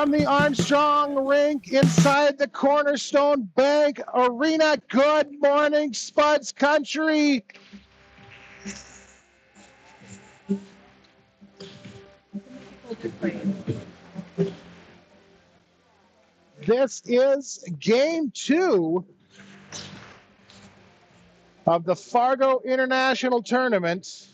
From the Armstrong rink inside the Cornerstone Bank Arena. Good morning, Spuds Country. This is game 2 of the Fargo International Tournament.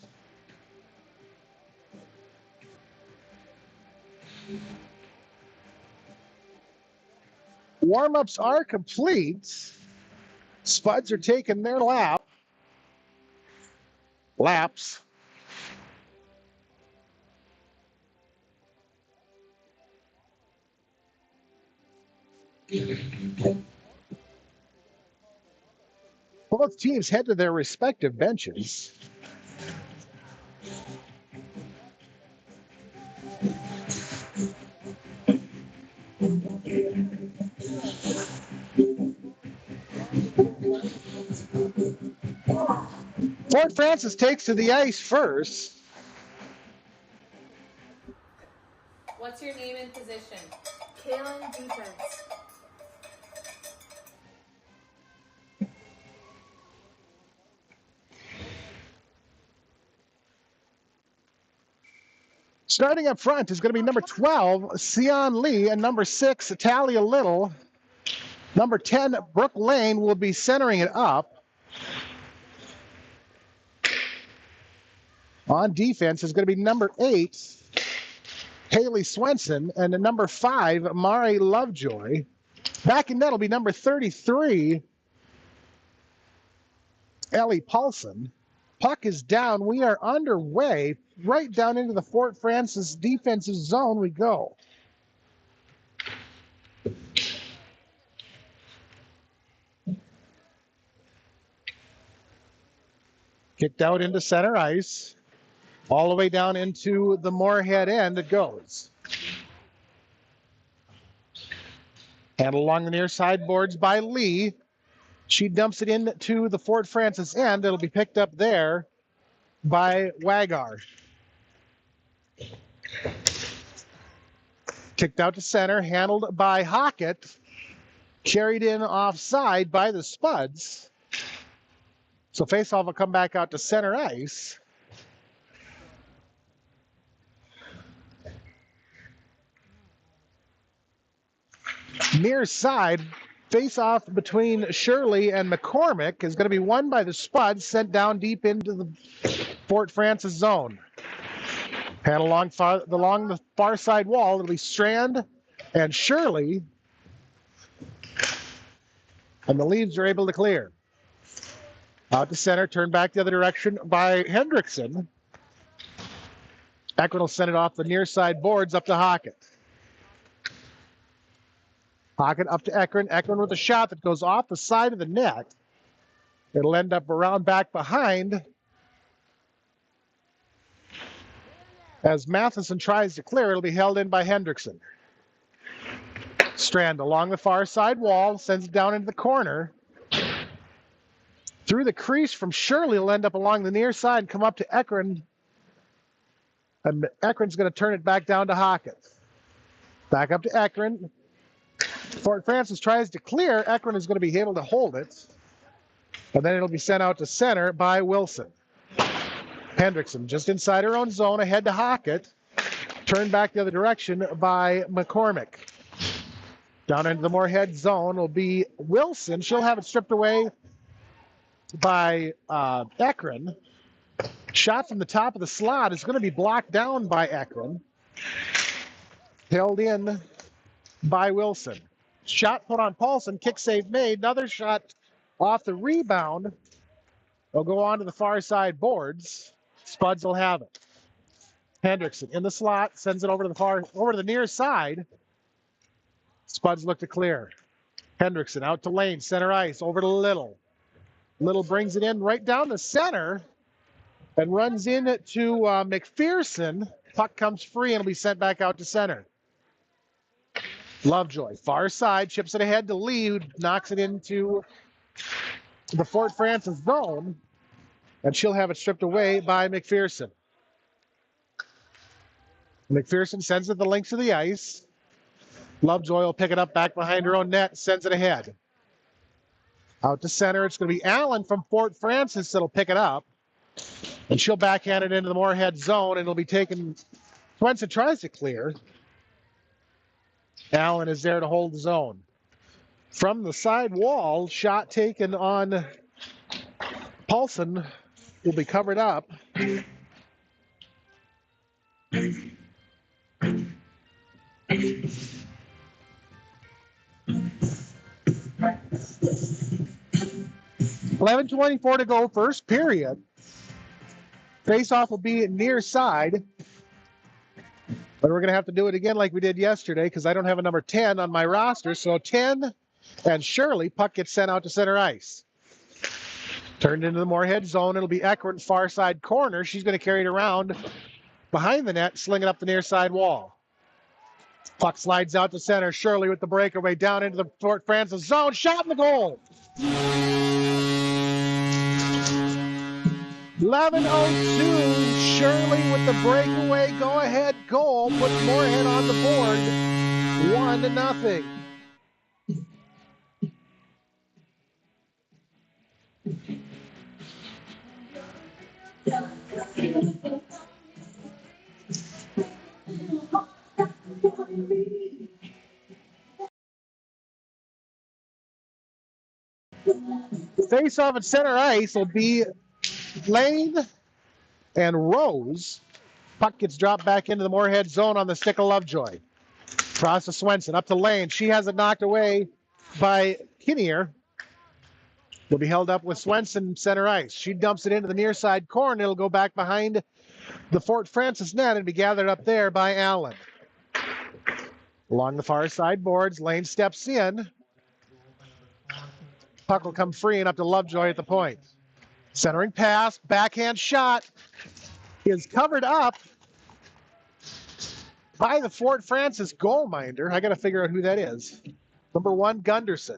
Warm-ups are complete. Spuds are taking their laps. Both teams head to their respective benches. Fort Francis takes to the ice first. What's your name and position? Kaylin, defense. Starting up front is going to be number 12, Sion Lee, and number 6, Talia Little. Number 10, Brooke Lane, will be centering it up. On defense is going to be number 8, Haley Swenson, and the number 5, Mari Lovejoy. Back in net will be number 33, Ellie Paulson. Puck is down. We are underway. Right down into the Fort Francis defensive zone we go. Kicked out into center ice. All the way down into the Moorhead end it goes. And along the near side boards by Lee. She dumps it into the Fort Francis end. It'll be picked up there by Wagar. Kicked out to center, handled by Hockett. Carried in offside by the Spuds. So faceoff will come back out to center ice. Near side, face-off between Shirley and McCormick is going to be won by the Spuds, sent down deep into the Fort Francis zone. And along the far side wall, it'll be Strand and Shirley. And the Leaves are able to clear. Out to center, turned back the other direction by Hendrickson. Eckren will send it off the near side boards up to Hockett. Hockett up to Eckren. Eckren with a shot that goes off the side of the net. It'll end up around back behind as Matheson tries to clear. It'll be held in by Hendrickson. Strand along the far side wall, sends it down into the corner. Through the crease from Shirley will end up along the near side and come up to Eckren. And Eckren's going to turn it back down to Hockett. Back up to Eckren. Fort Francis tries to clear. Eckren is going to be able to hold it. And then it'll be sent out to center by Wilson. Hendrickson just inside her own zone, ahead to Hockett. Turned back the other direction by McCormick. Down into the Moorhead zone will be Wilson. She'll have it stripped away by Eckren. Shot from the top of the slot is going to be blocked down by Eckren. Held in by Wilson. Shot put on Paulson, kick save made. Another shot off the rebound. They'll go on to the far side boards. Spuds will have it. Hendrickson in the slot, sends it over to the near side. Spuds look to clear. Hendrickson out to Lane, center ice, over to Little. Little brings it in right down the center and runs in to McPherson. Puck comes free and will be sent back out to center. Lovejoy, far side, chips it ahead to Lee, who knocks it into the Fort Francis zone, and she'll have it stripped away by McPherson. McPherson sends it the length of the ice. Lovejoy will pick it up back behind her own net, sends it ahead. Out to center, it's going to be Allen from Fort Francis that'll pick it up. And she'll backhand it into the Moorhead zone, and it'll be taken. Swenson tries to clear. Allen is there to hold the zone. From the side wall, shot taken on Paulson will be covered up. 11:24 to go, first period. Face-off will be near side. But we're going to have to do it again like we did yesterday because I don't have a number 10 on my roster. So 10 and Shirley, puck gets sent out to center ice. Turned into the Moorhead zone. It'll be Eckert, far side corner. She's going to carry it around behind the net, sling it up the near side wall. Puck slides out to center. Shirley with the breakaway down into the Fort Francis zone. Shot in the goal. 11:02. Shirley with the breakaway go-ahead goal puts Moorhead on the board. 1-0. Face-off at center ice will be Lane and Rose. Puck gets dropped back into the Moorhead zone on the stick of Lovejoy. Cross to Swenson, up to Lane. She has it knocked away by Kinnear. Will be held up with Swenson center ice. She dumps it into the near side corner. It'll go back behind the Fort Francis net and be gathered up there by Allen. Along the far side boards, Lane steps in. Puck will come free and up to Lovejoy at the point. Centering pass, backhand shot is covered up by the Fort Francis goalminder. I got to figure out who that is. Number 1, Gunderson.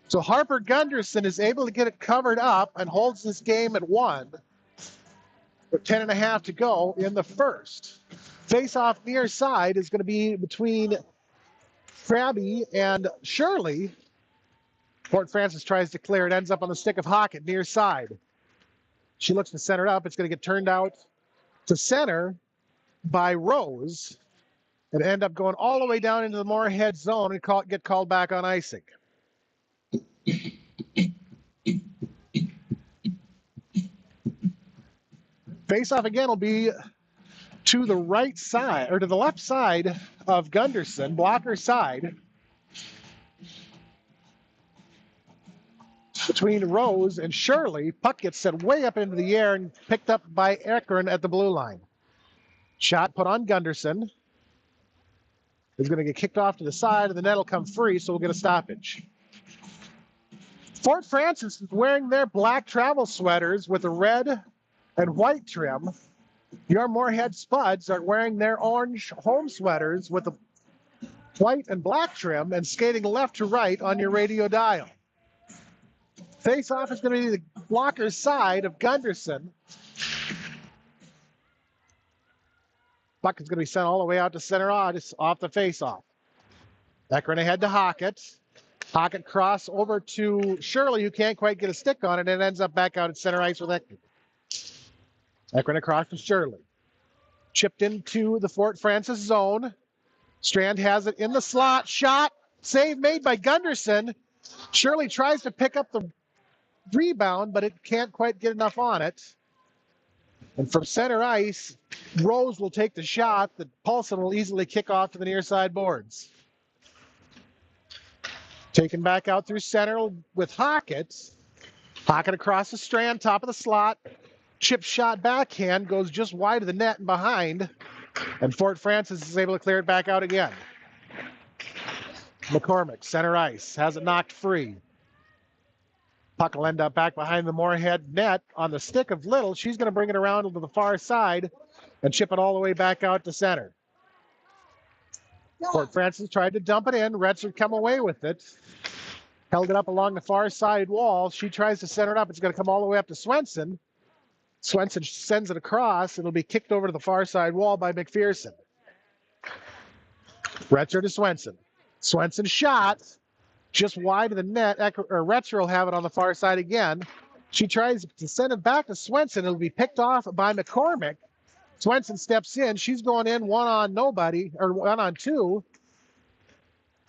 So Harper Gunderson is able to get it covered up and holds this game at 1 with 10.5 to go in the first. Face-off near side is going to be between Krabby and Shirley. Fort Francis tries to clear. It ends up on the stick of Hockett near side. She looks to center it up. It's going to get turned out to center by Rose and end up going all the way down into the Moorhead zone and get called back on icing. Face-off again will be to the right side, or to the left side of Gunderson, blocker side. Between Rose and Shirley, puck gets set way up into the air and picked up by Eckern at the blue line. Shot put on Gunderson. Is going to get kicked off to the side, and the net will come free, so we'll get a stoppage. Fort Francis is wearing their black travel sweaters with a red and white trim. Your Moorhead Spuds are wearing their orange home sweaters with a white and black trim and skating left to right on your radio dial. Face-off is going to be the blocker's side of Gunderson. Puck is going to be sent all the way out to center off the face-off. Eckern ahead to Hockett. Hockett cross over to Shirley, who can't quite get a stick on it, and ends up back out at center ice with Eckern. Eckern across to Shirley. Chipped into the Fort Francis zone. Strand has it in the slot. Shot. Save made by Gunderson. Shirley tries to pick up the rebound, but it can't quite get enough on it. And from center ice, Rose will take the shot that Paulson will easily kick off to the near side boards. Taken back out through center with Hockett. Hockett across the Strand, top of the slot. Chip shot backhand goes just wide of the net and behind. And Fort Francis is able to clear it back out again. McCormick, center ice, has it knocked free. Puck will end up back behind the Moorhead net on the stick of Little. She's going to bring it around to the far side and chip it all the way back out to center. Fort Francis tried to dump it in. Retzer come away with it. Held it up along the far side wall. She tries to center it up. It's going to come all the way up to Swenson. Swenson sends it across. It'll be kicked over to the far side wall by McPherson. Retzer to Swenson. Swenson shot just wide of the net. Retzer will have it on the far side again. She tries to send it back to Swenson. It'll be picked off by McCormick. Swenson steps in. She's going in one on nobody, or one on two.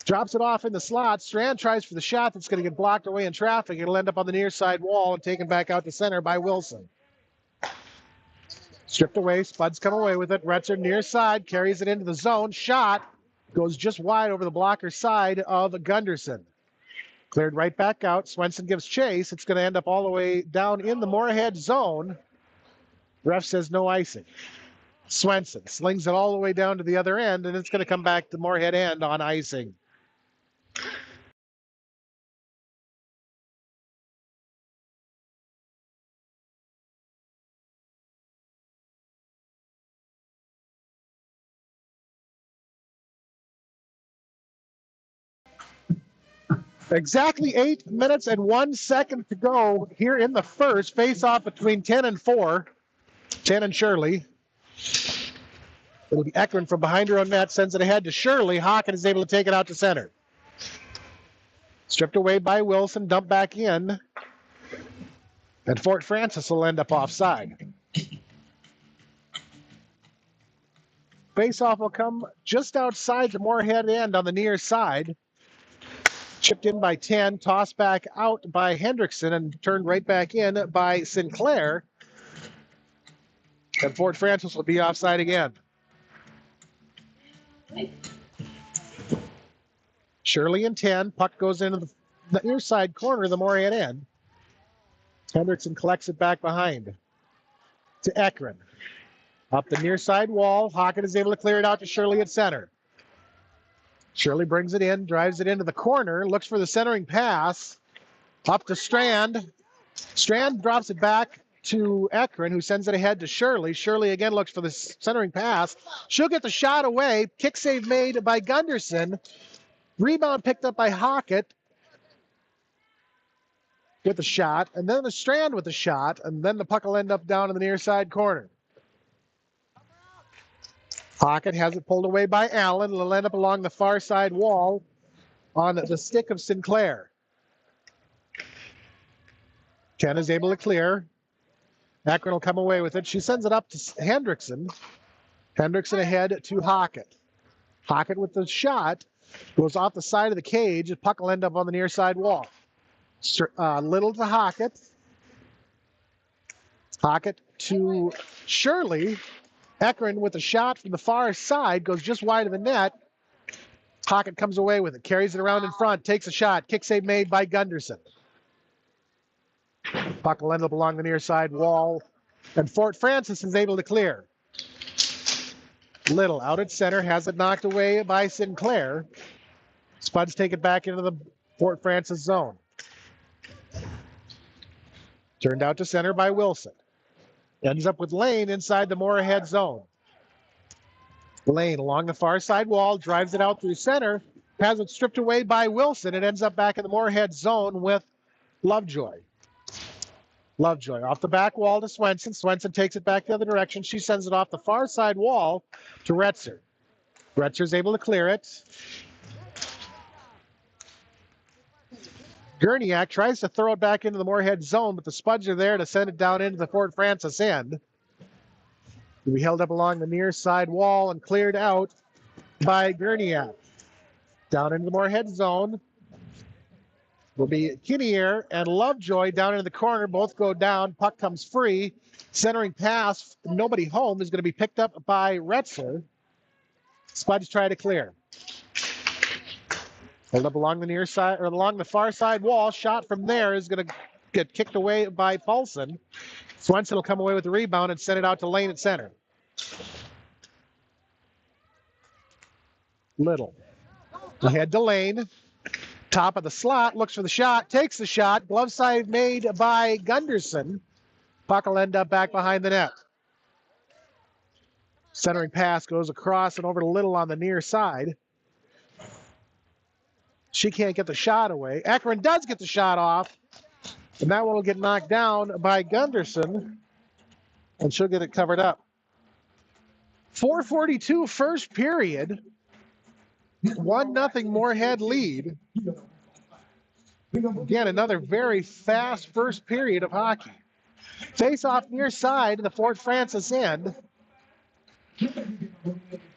Drops it off in the slot. Strand tries for the shot that's going to get blocked away in traffic. It'll end up on the near side wall and taken back out to center by Wilson. Stripped away. Spuds come away with it. Retzer near side. Carries it into the zone. Shot. Goes just wide over the blocker side of Gunderson. Cleared right back out. Swenson gives chase. It's going to end up all the way down in the Moorhead zone. Ref says no icing. Swenson slings it all the way down to the other end, and it's going to come back to Moorhead end on icing. Exactly 8 minutes and 1 second to go here in the first. Face-off between 10 and 4. 10 and Shirley. It'll be Ekman from behind her own net, sends it ahead to Shirley. Hocken is able to take it out to center. Stripped away by Wilson, dumped back in. And Fort Francis will end up offside. Face-off will come just outside the Moorhead end on the near side. Chipped in by 10, tossed back out by Hendrickson, and turned right back in by Sinclair. And Fort Francis will be offside again. Shirley in 10. Puck goes into the near side corner of the Moorhead end. Hendrickson collects it back behind to Ekman. Up the near side wall. Hocken is able to clear it out to Shirley at center. Shirley brings it in, drives it into the corner, looks for the centering pass. Up to Strand. Strand drops it back to Ekman, who sends it ahead to Shirley. Shirley again looks for the centering pass. She'll get the shot away. Kick save made by Gunderson. Rebound picked up by Hockett with the shot, and then the Strand with the shot, and then the puck will end up down in the near side corner. Hockett has it pulled away by Allen. It'll end up along the far side wall on the stick of Sinclair. Ken is able to clear. Ekman will come away with it. She sends it up to Hendrickson. Hendrickson ahead to Hockett. Hockett with the shot goes off the side of the cage. The puck will end up on the near side wall. Little to Hockett. Hockett to Shirley. Ekman with a shot from the far side goes just wide of the net. Hockett comes away with it, carries it around in front, takes a shot. Kick save made by Gunderson. Puck will end up along the near side wall, and Fort Francis is able to clear. Little out at center, has it knocked away by Sinclair. Spuds take it back into the Fort Francis zone. Turned out to center by Wilson. Ends up with Lane inside the Moorhead zone. Lane along the far side wall, drives it out through center, has it stripped away by Wilson. It ends up back in the Moorhead zone with Lovejoy. Lovejoy off the back wall to Swenson. Swenson takes it back the other direction. She sends it off the far side wall to Retzer. Retzer's able to clear it. Gurniak tries to throw it back into the Moorhead zone, but the Spuds are there to send it down into the Fort Francis end. It'll be held up along the near side wall and cleared out by Gurniak. Down into the Moorhead zone will be Kinnear and Lovejoy down into the corner. Both go down. Puck comes free. Centering pass, nobody home, is going to be picked up by Retzer. Spuds try to clear. Held up along the near side, or along the far side wall. Shot from there is going to get kicked away by Paulson. Swenson will come away with the rebound and send it out to Lane at center. Little. Ahead to Lane. Top of the slot, looks for the shot, takes the shot. Glove side made by Gunderson. Puck will end up back behind the net. Centering pass goes across and over to Little on the near side. She can't get the shot away. Ekman does get the shot off, and that one will get knocked down by Gunderson. and she'll get it covered up. 4:42 first period. 1-0 Moorhead lead. Again, another very fast first period of hockey. Face off near side of the Fort Francis end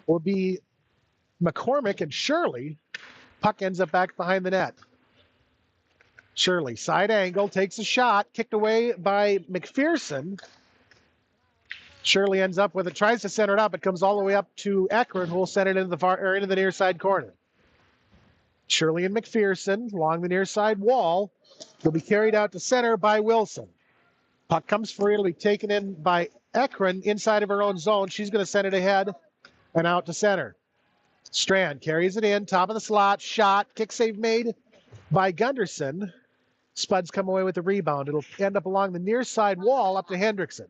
will be McCormick and Shirley. Puck ends up back behind the net. Shirley, side angle, takes a shot, kicked away by McPherson. Shirley ends up with it, tries to center it up. It comes all the way up to Eckert, who will send it into the near side corner. Shirley and McPherson along the near side wall. Will be carried out to center by Wilson. Puck comes free. It'll be taken in by Ekron inside of her own zone. She's going to send it ahead and out to center. Strand carries it in, top of the slot, shot, kick save made by Gunderson. Spuds come away with the rebound. It'll end up along the near side wall up to Hendrickson.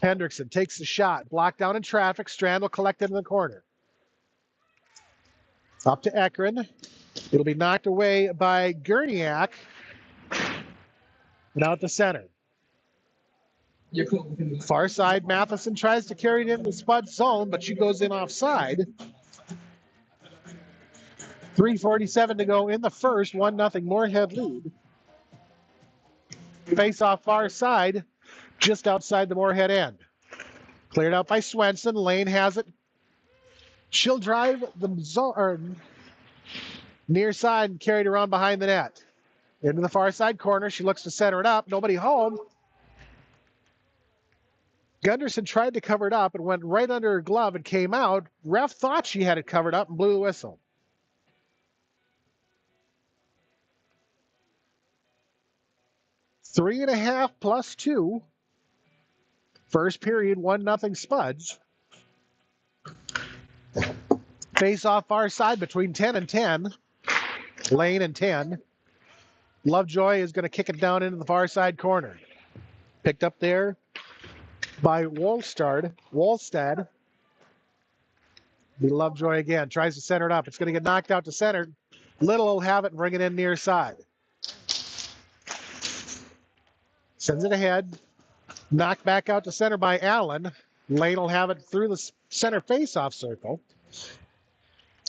Hendrickson takes the shot, blocked down in traffic. Strand will collect it in the corner. Up to Ekron. It'll be knocked away by Gurniak and out to center. Far side, Matheson tries to carry it into Spud's zone, but she goes in offside. 3:47 to go in the first, 1-0 Moorhead lead. Face off far side, just outside the Moorhead end. Cleared out by Swenson. Lane has it. She'll drive the zone near side and carry it around behind the net. Into the far side corner. She looks to center it up. Nobody home. Gunderson tried to cover it up and went right under her glove and came out. Ref thought she had it covered up and blew the whistle. Three and a half plus 2. First period, 1-0 Spuds. Face off far side between 10 and 10. Lane and 10. Lovejoy is going to kick it down into the far side corner. Picked up there by Wallstad. Be Lovejoy again. Tries to center it up. It's going to get knocked out to center. Little will have it and bring it in near side. Sends it ahead. Knocked back out to center by Allen. Lane will have it through the center face-off circle.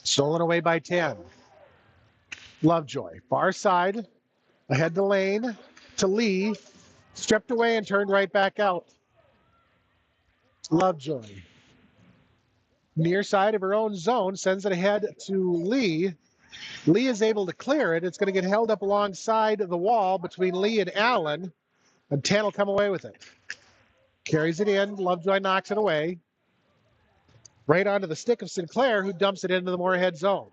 Stolen away by 10. Lovejoy. Far side. Ahead to Lane. To Lee. Stripped away and turned right back out. Lovejoy. Near side of her own zone. Sends it ahead to Lee. Lee is able to clear it. It's going to get held up alongside the wall between Lee and Allen. And 10 will come away with it. Carries it in. Lovejoy knocks it away. Right onto the stick of Sinclair, who dumps it into the Moorhead zone.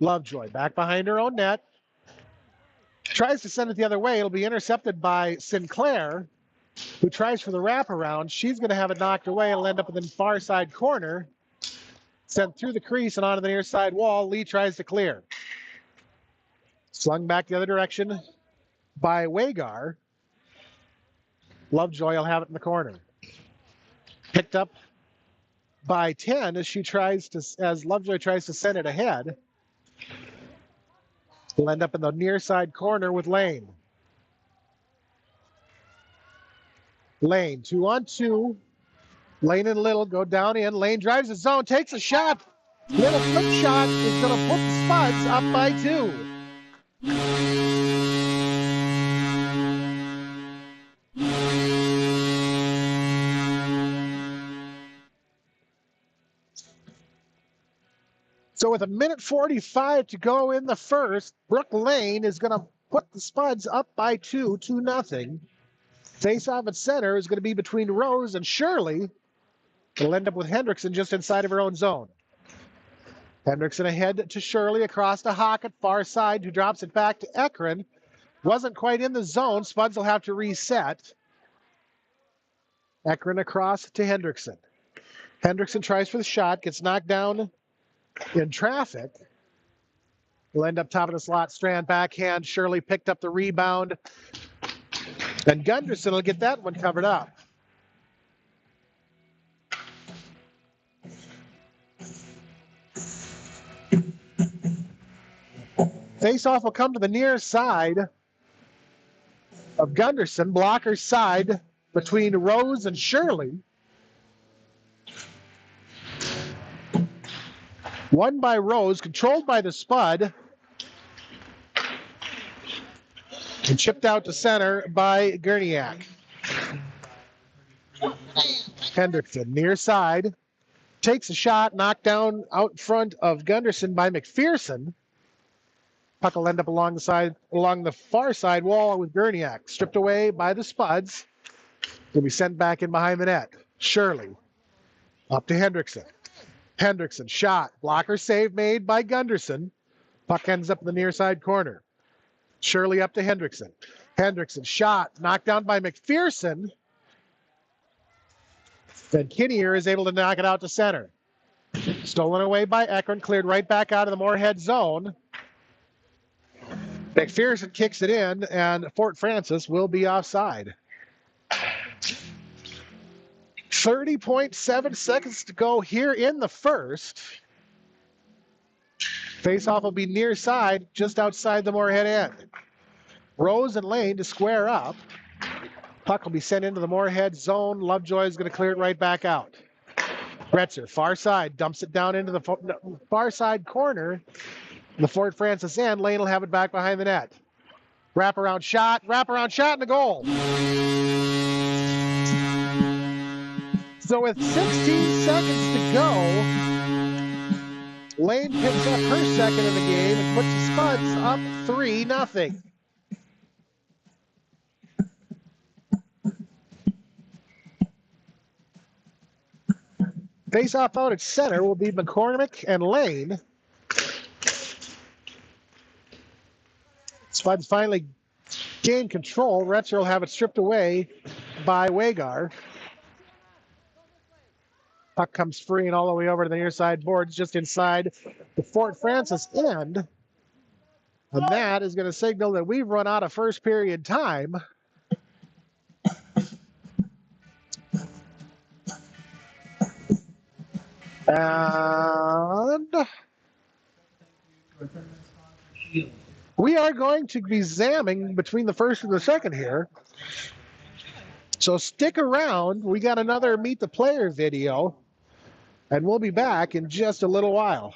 Lovejoy back behind her own net. Tries to send it the other way. It'll be intercepted by Sinclair, who tries for the wraparound. She's going to have it knocked away. It'll end up in the far side corner. Sent through the crease and onto the near side wall. Lee tries to clear. Slung back the other direction by Wagar. Lovejoy will have it in the corner. Picked up by 10 as Lovejoy tries to send it ahead. Will end up in the near side corner with Lane. Lane, 2-on-2. Lane and Little go down in. Lane drives the zone, takes a shot. Little flip shot is going to put the Spuds up by 2. So with 1:45 to go in the first, Brooke Lane is going to put the Spuds up by 2-0. Face-off at center is going to be between Rose and Shirley. It'll end up with Hendrickson just inside of her own zone. Hendrickson ahead to Shirley, across to Hockett, far side, who drops it back to Ekron. Wasn't quite in the zone. Spuds will have to reset. Ekron across to Hendrickson. Hendrickson tries for the shot, gets knocked down in traffic. Will end up top of the slot. Strand backhand. Shirley picked up the rebound. And Gunderson will get that one covered up. Face-off will come to the near side of Gunderson. Blocker's side between Rose and Shirley. Won by Rose, controlled by the Spud, and chipped out to center by Gurniak. Hendrickson, near side, takes a shot, knocked down out front of Gunderson by McPherson. Puck will end up along the far side wall with Gurniak. Stripped away by the Spuds. Will be sent back in behind the net. Shirley, up to Hendrickson. Hendrickson, shot. Blocker save made by Gunderson. Puck ends up in the near side corner. Shirley up to Hendrickson. Hendrickson, shot. Knocked down by McPherson. Then Kinnear is able to knock it out to center. Stolen away by Ekron, cleared right back out of the Moorhead zone. McPherson kicks it in, and Fort Francis will be offside. 30.7 seconds to go here in the first. Faceoff will be near side, just outside the Moorhead end. Rose and Lane to square up. Puck will be sent into the Moorhead zone. Lovejoy is going to clear it right back out. Retzer, far side, dumps it down into the far side corner. The Fort Francis end. Lane will have it back behind the net. Wraparound shot, and a goal. So with 16 seconds to go, Lane picks up her second of the game and puts the Spuds up 3-0. Face-off out at center will be McCormick and Lane. Spuds finally gain control. Retzer will have it stripped away by Wagar. Puck comes free and all the way over to the near side boards just inside the Fort Francis end. And that is going to signal that we've run out of first period time. And we are going to be zamming between the first and the second here. So stick around. We got another Meet the Player video, and we'll be back in just a little while.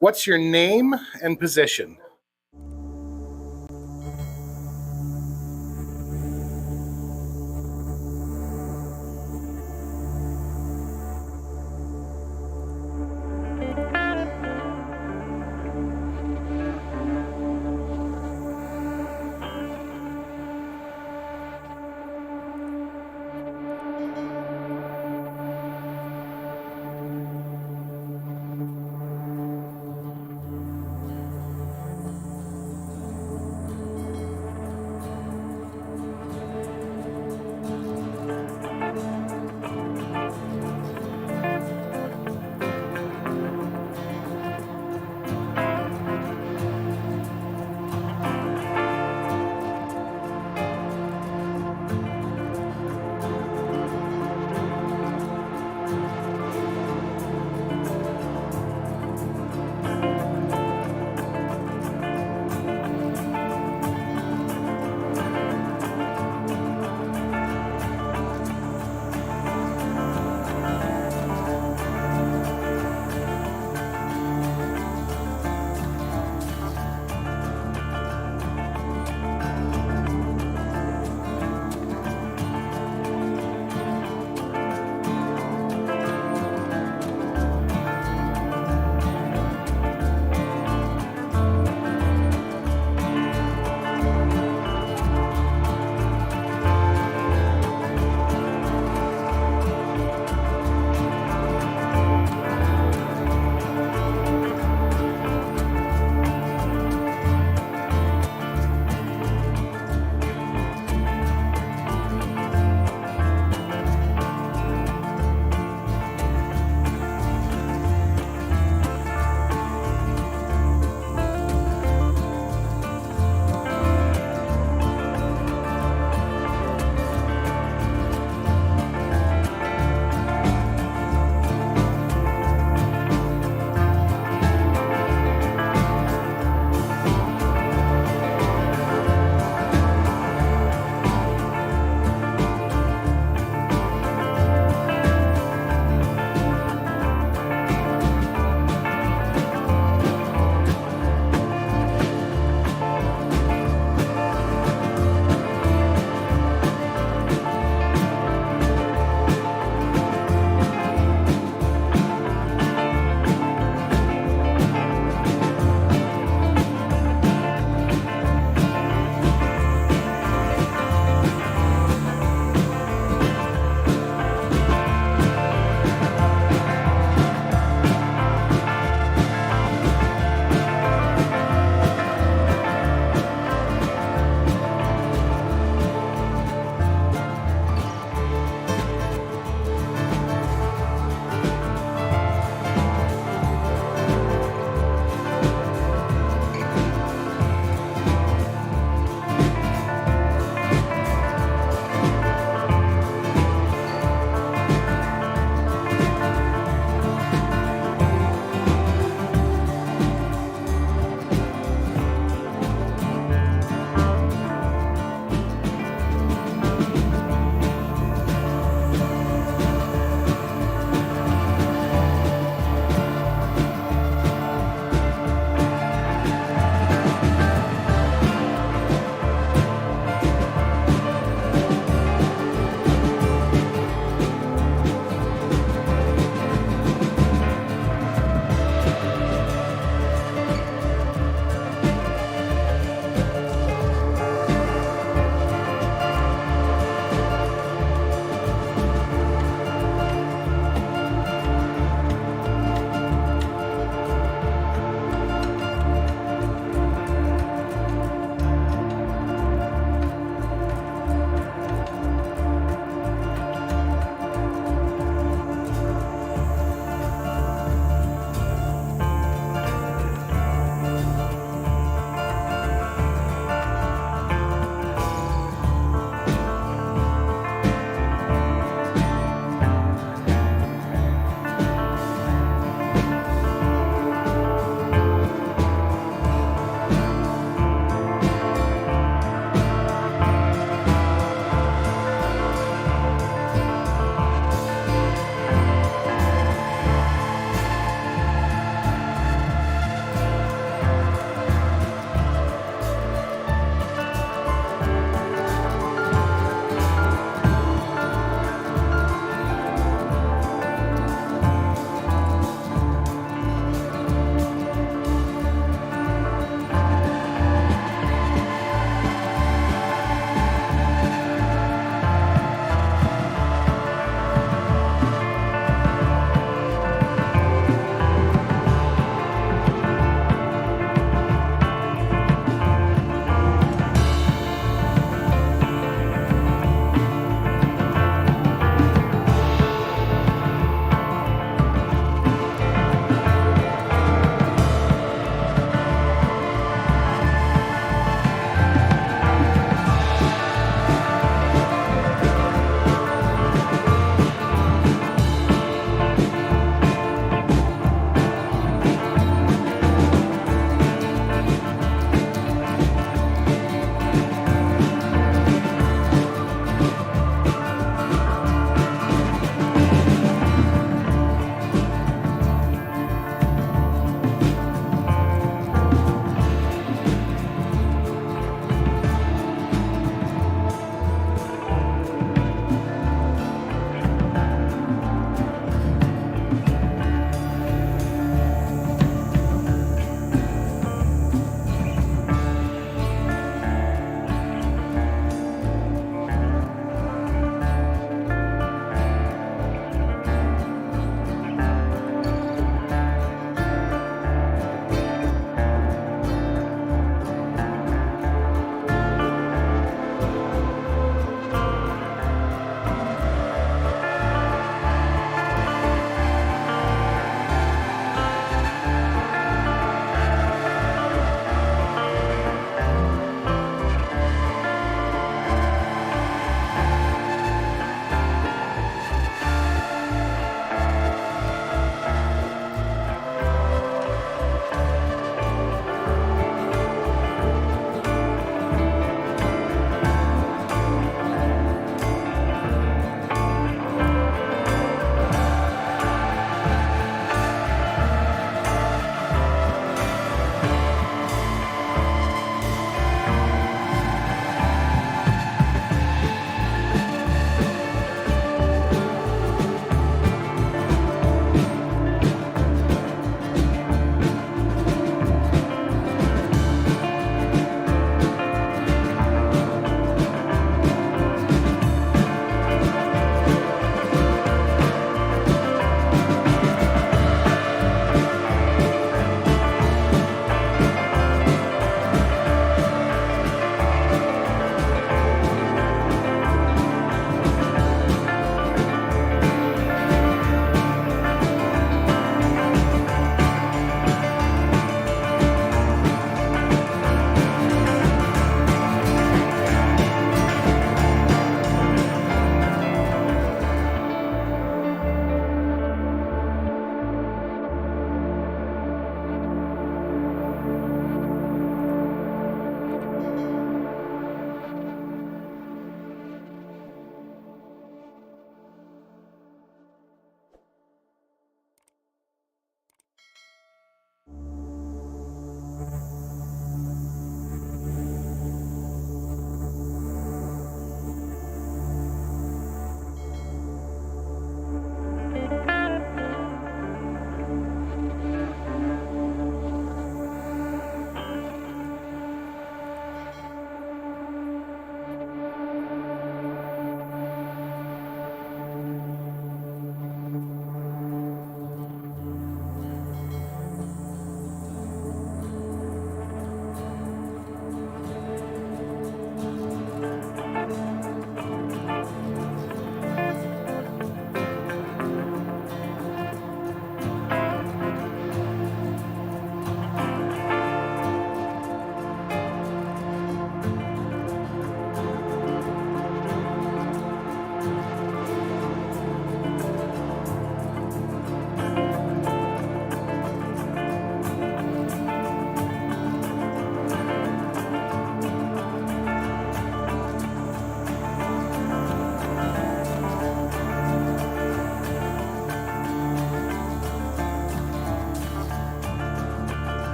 What's your name and position?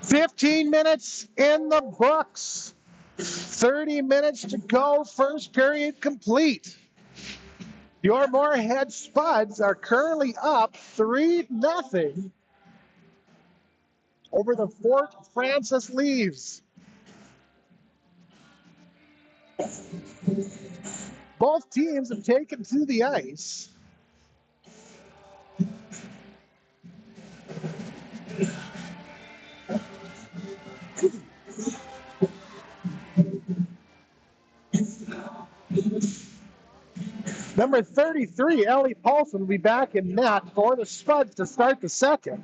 15 minutes in the books. 30 minutes to go. First period complete. Your Moorhead Spuds are currently up 3-0 over the Fort Francis Leaves. Both teams have taken to the ice. Number 33, Ellie Paulson, will be back in net for the Spuds to start the second.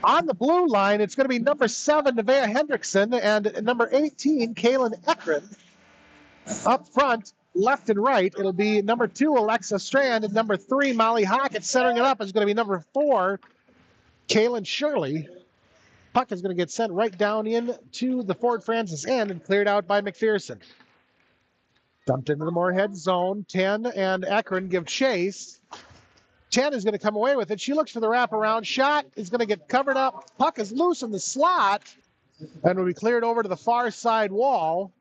On the blue line, it's going to be number 7, Nevaeh Hendrickson, and number 18, Kaylin Ekren. Up front, left and right, it'll be number 2, Alexa Strand, and number 3, Molly Hockett. Centering it up is going to be number 4, Kaylin Shirley. Puck is going to get sent right down into the Fort Francis end and cleared out by McPherson. Dumped into the Moorhead zone. 10 and Ekren give chase. 10 is going to come away with it. She looks for the wraparound shot. Is going to get covered up. Puck is loose in the slot and will be cleared over to the far side wall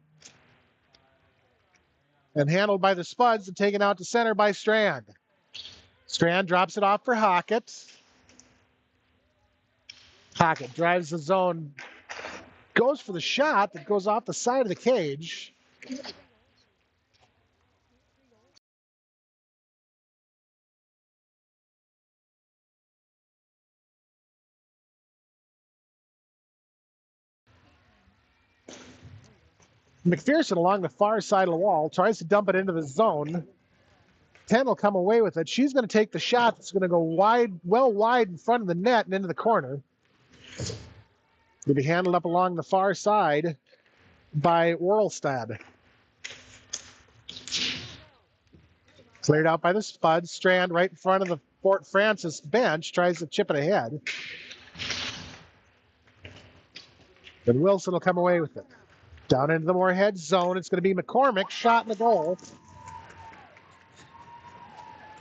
and handled by the Spuds and taken out to center by Strand. Strand drops it off for Hockett. Hockett drives the zone, goes for the shot that goes off the side of the cage. McPherson along the far side of the wall tries to dump it into the zone. 10 will come away with it. She's going to take the shot that's going to go wide, well wide in front of the net and into the corner. It'll be handled up along the far side by Worlstad. Cleared out by the Spuds. Strand right in front of the Fort Francis bench tries to chip it ahead. And Wilson will come away with it. Down into the Moorhead zone, it's going to be McCormick, shot in the goal.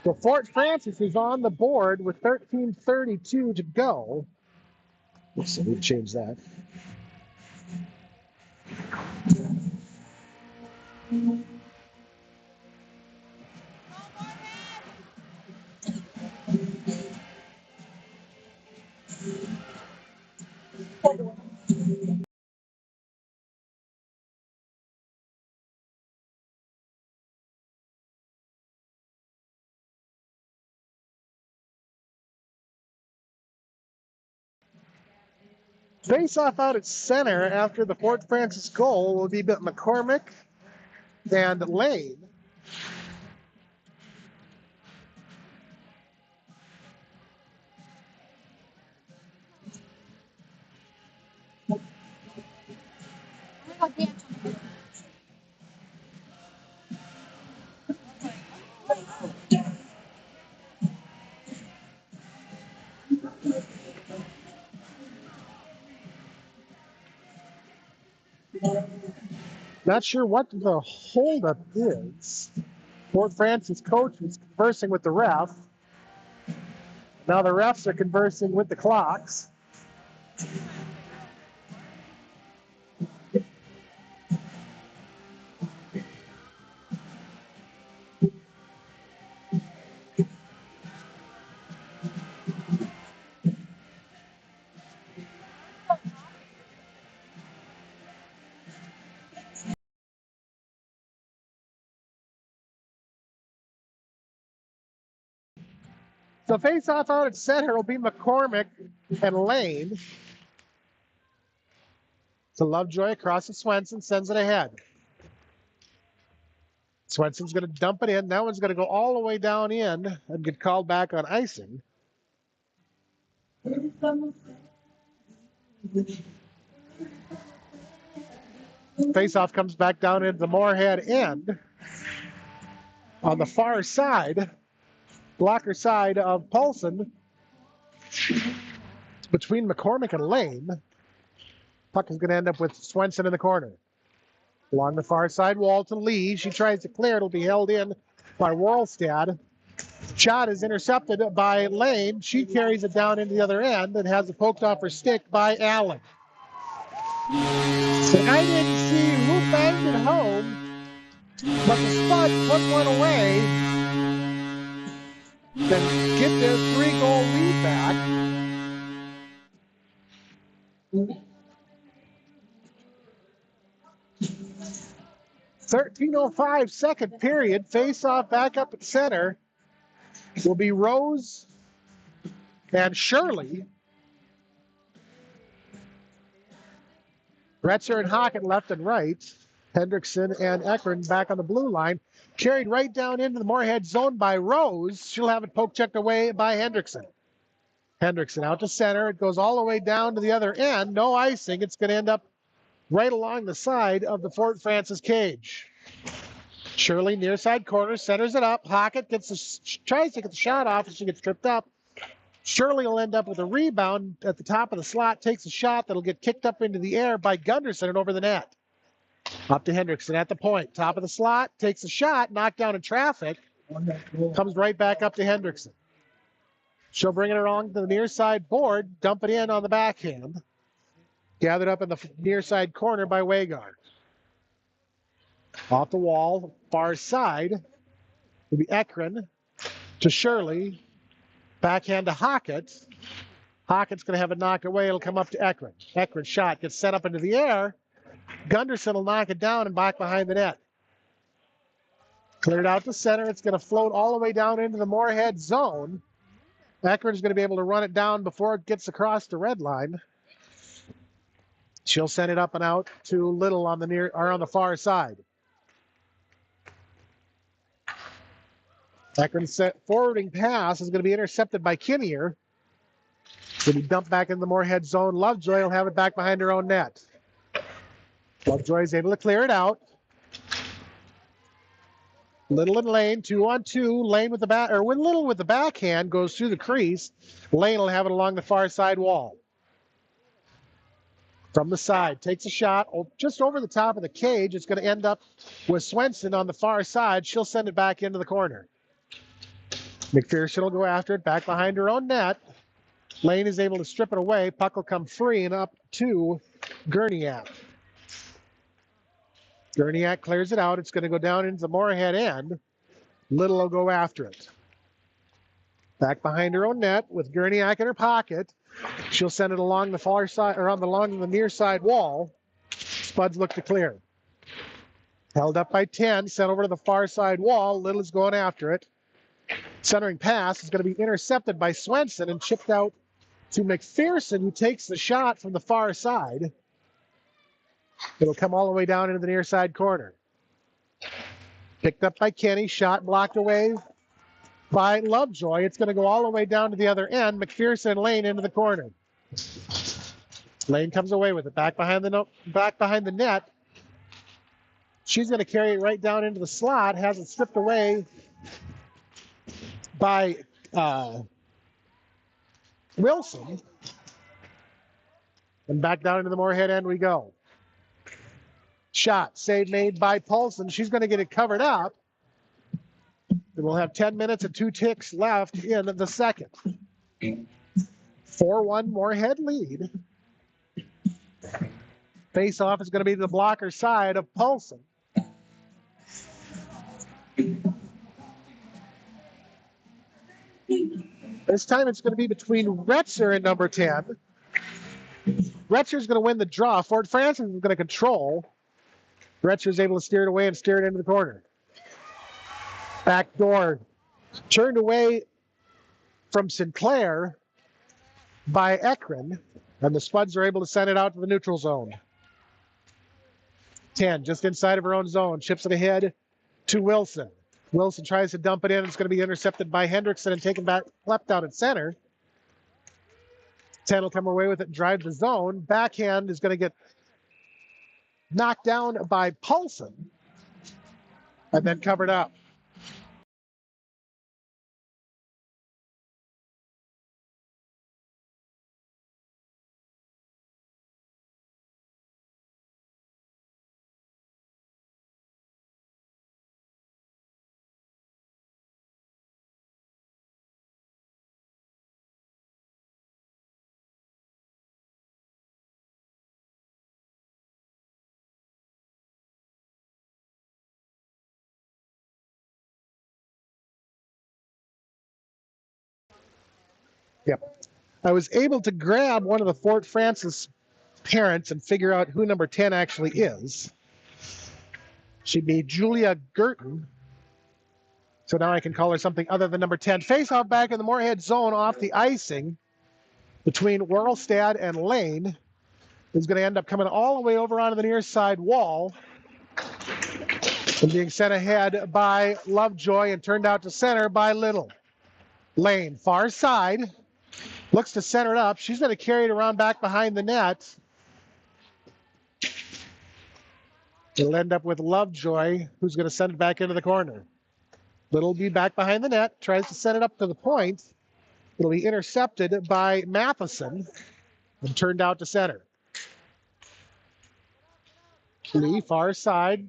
So Fort Francis is on the board with 13:32 to go. Let's see, we'll change that. Face-off out at center after the Fort Francis goal will be McCormick and Lane. Not sure what the holdup is. Fort Francis coach is conversing with the ref. Now the refs are conversing with the clocks. So face-off out at center will be McCormick and Lane. So Lovejoy across to Swenson, sends it ahead. Swenson's going to dump it in. That one's going to go all the way down in and get called back on icing. Face-off comes back down into the Moorhead end. On the far side, blocker side of Paulson, between McCormick and Lane. Puck is going to end up with Swenson in the corner. Along the far side, Walton Lee. She tries to clear. It'll be held in by Worlstad. Shot is intercepted by Lane. She carries it down into the other end and has it poked off her stick by Allen. So I didn't see who banged it home, but the Spuds put one away, then get their 3-goal lead back. 13:05 second period. Face off back up at center will be Rose and Shirley. Retzer and Hockett left and right. Hendrickson and Eckern back on the blue line. Carried right down into the Moorhead zone by Rose. She'll have it poke checked away by Hendrickson. Hendrickson out to center. It goes all the way down to the other end. No icing. It's going to end up right along the side of the Fort Francis cage. Shirley near side corner centers it up. Hockett tries to get the shot off and she gets tripped up. Shirley will end up with a rebound at the top of the slot, takes a shot that'll get kicked up into the air by Gunderson and over the net. Up to Hendrickson at the point. Top of the slot, takes a shot, knocked down in traffic, comes right back up to Hendrickson. She'll bring it along to the near side board, dump it in on the backhand. Gathered up in the near side corner by Wagar. Off the wall, far side, will be Eckren to Shirley. Backhand to Hockett. Hockett's going to have it knocked away. It'll come up to Eckren. Eckren's shot gets set up into the air. Gunderson will knock it down and back behind the net. Cleared out to center. It's going to float all the way down into the Moorhead zone. Eckren's going to be able to run it down before it gets across the red line. She'll send it up and out to Little on the far side. Eckren's forwarding pass is going to be intercepted by Kinnear. Will be dumped back in the Moorhead zone. Lovejoy will have it back behind her own net. Lovejoy is able to clear it out. Little and Lane, 2-on-2. Lane with the back, or when Little with the backhand goes through the crease, Lane will have it along the far side wall. From the side, takes a shot just over the top of the cage. It's going to end up with Swenson on the far side. She'll send it back into the corner. McPherson will go after it, back behind her own net. Lane is able to strip it away. Puck will come free and up to Gurniak. Gurniak clears it out. It's going to go down into the Moorhead end. Little will go after it. Back behind her own net with Gurniak in her pocket. She'll send it along the far side, or along the near side wall. Spuds look to clear. Held up by 10, sent over to the far side wall. Little is going after it. Centering pass is going to be intercepted by Swenson and chipped out to McPherson, who takes the shot from the far side. It'll come all the way down into the near side corner. Picked up by Kenny, shot blocked away by Lovejoy. It's going to go all the way down to the other end. McPherson and Lane into the corner. Lane comes away with it, back behind the net. She's going to carry it right down into the slot, has it stripped away by Wilson. And back down into the Moorhead end we go. Shot, save made by Paulson. She's going to get it covered up. And we'll have 10 minutes and 2 ticks left in the second. 4-1 Moorhead lead. Face-off is going to be the blocker side of Paulson. This time it's going to be between Retzer and number 10. Retzer's going to win the draw. Fort Francis is going to control. Retzer's able to steer it away and steer it into the corner. Back door turned away from Sinclair by Eckren, and the Spuds are able to send it out to the neutral zone. 10 just inside of her own zone, chips it ahead to Wilson. Wilson tries to dump it in. It's going to be intercepted by Hendrickson and taken back, left out at center. 10 will come away with it and drive the zone. Backhand is going to get knocked down by Paulson and then covered up. Yep. I was able to grab one of the Fort Francis parents and figure out who number 10 actually is. She'd be Julia Girton. So now I can call her something other than number 10. Face off back in the Moorhead zone off the icing between Whirlstad and Lane. Is going to end up coming all the way over onto the near side wall and being sent ahead by Lovejoy and turned out to center by Little. Lane, far side, looks to center it up. She's going to carry it around back behind the net. It'll end up with Lovejoy, who's going to send it back into the corner. Little will be back behind the net, tries to send it up to the point. It'll be intercepted by Matheson and turned out to center. Lee, far side,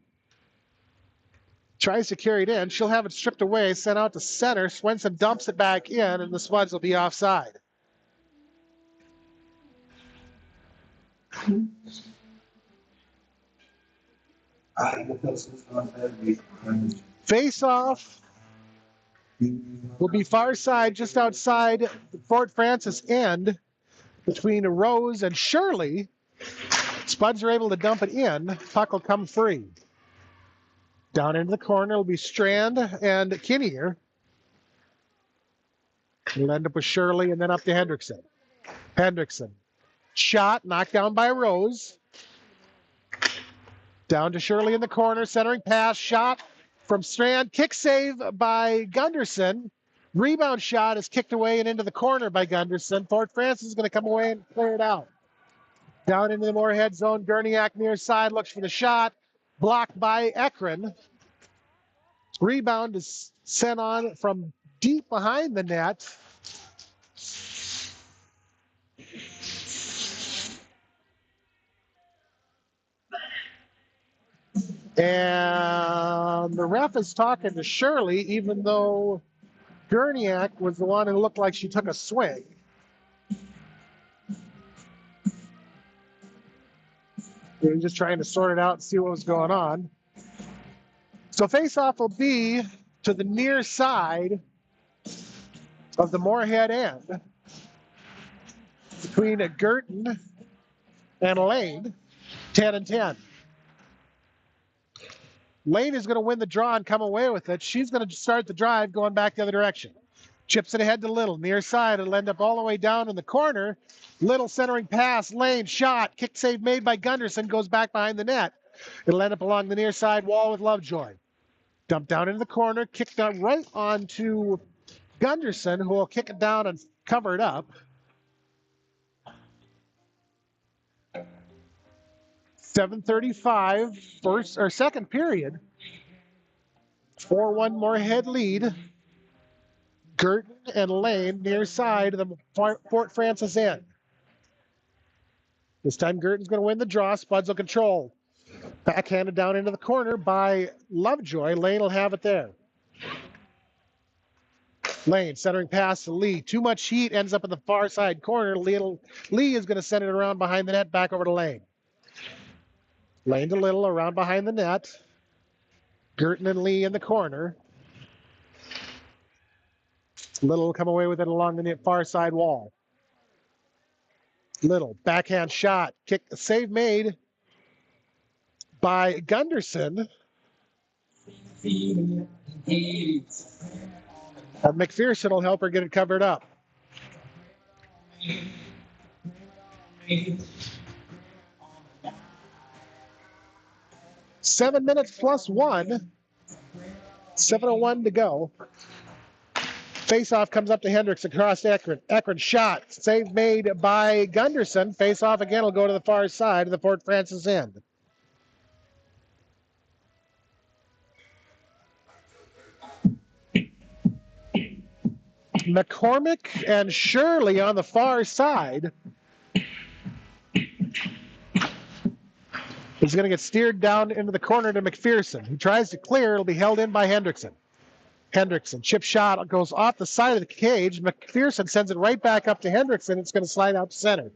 tries to carry it in. She'll have it stripped away, sent out to center. Swenson dumps it back in, and the Spuds will be offside. Face off will be far side, just outside Fort Francis end, between Rose and Shirley. Spuds are able to dump it in. Puck will come free. Down into the corner will be Strand and Kinnear. We'll end up with Shirley and then up to Hendrickson. Hendrickson. Shot, knocked down by Rose. Down to Shirley in the corner, centering pass, shot from Strand. Kick save by Gunderson. Rebound shot is kicked away and into the corner by Gunderson. Fort Francis is going to come away and clear it out. Down into the Moorhead zone, Gurniak near side looks for the shot. Blocked by Ekron. Rebound is sent on from deep behind the net. And the ref is talking to Shirley, even though Gurniak was the one who looked like she took a swing. They were just trying to sort it out and see what was going on. So face-off will be to the near side of the Moorhead end between Girton and Lane, 10 and 10. Lane is going to win the draw and come away with it. She's going to start the drive going back the other direction. Chips it ahead to Little. Near side. It'll end up all the way down in the corner. Little centering pass. Lane shot. Kick save made by Gunderson. Goes back behind the net. It'll end up along the near side wall with Lovejoy. Dumped down into the corner. Kicked down right onto Gunderson, who will kick it down and cover it up. 7:35 second period. 4-1 Moorhead lead. Girton and Lane near side of the Fort Francis end. This time Girton's going to win the draw. Spuds will control. Backhanded down into the corner by Lovejoy. Lane will have it there. Lane centering pass to Lee. Too much heat, ends up in the far side corner. Lee is going to send it around behind the net, back over to Lane. Lane to Little, around behind the net. Girton and Lee in the corner. Little will come away with it along the far side wall. Little, backhand shot. Kick, save made by Gunderson. And McPherson will help her get it covered up. Seven minutes plus one. 7:01 to go. Faceoff comes up to Hendricks across Ekron. Ekron shot. Save made by Gunderson. Faceoff again will go to the far side of the Fort Francis end. McCormick and Shirley on the far side. He's going to get steered down into the corner to McPherson. He tries to clear. It'll be held in by Hendrickson. Hendrickson, chip shot, goes off the side of the cage. McPherson sends it right back up to Hendrickson. It's going to slide out to center.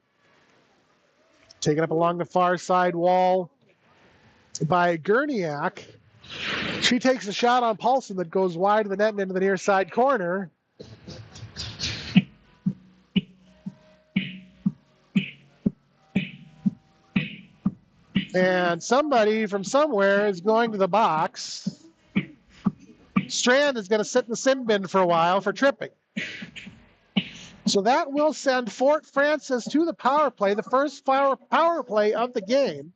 Taken up along the far side wall by Gurniak. She takes a shot on Paulson that goes wide of the net and into the near side corner. And somebody from somewhere is going to the box. Strand is going to sit in the sin bin for a while for tripping. So that will send Fort Francis to the power play, the first power play of the game.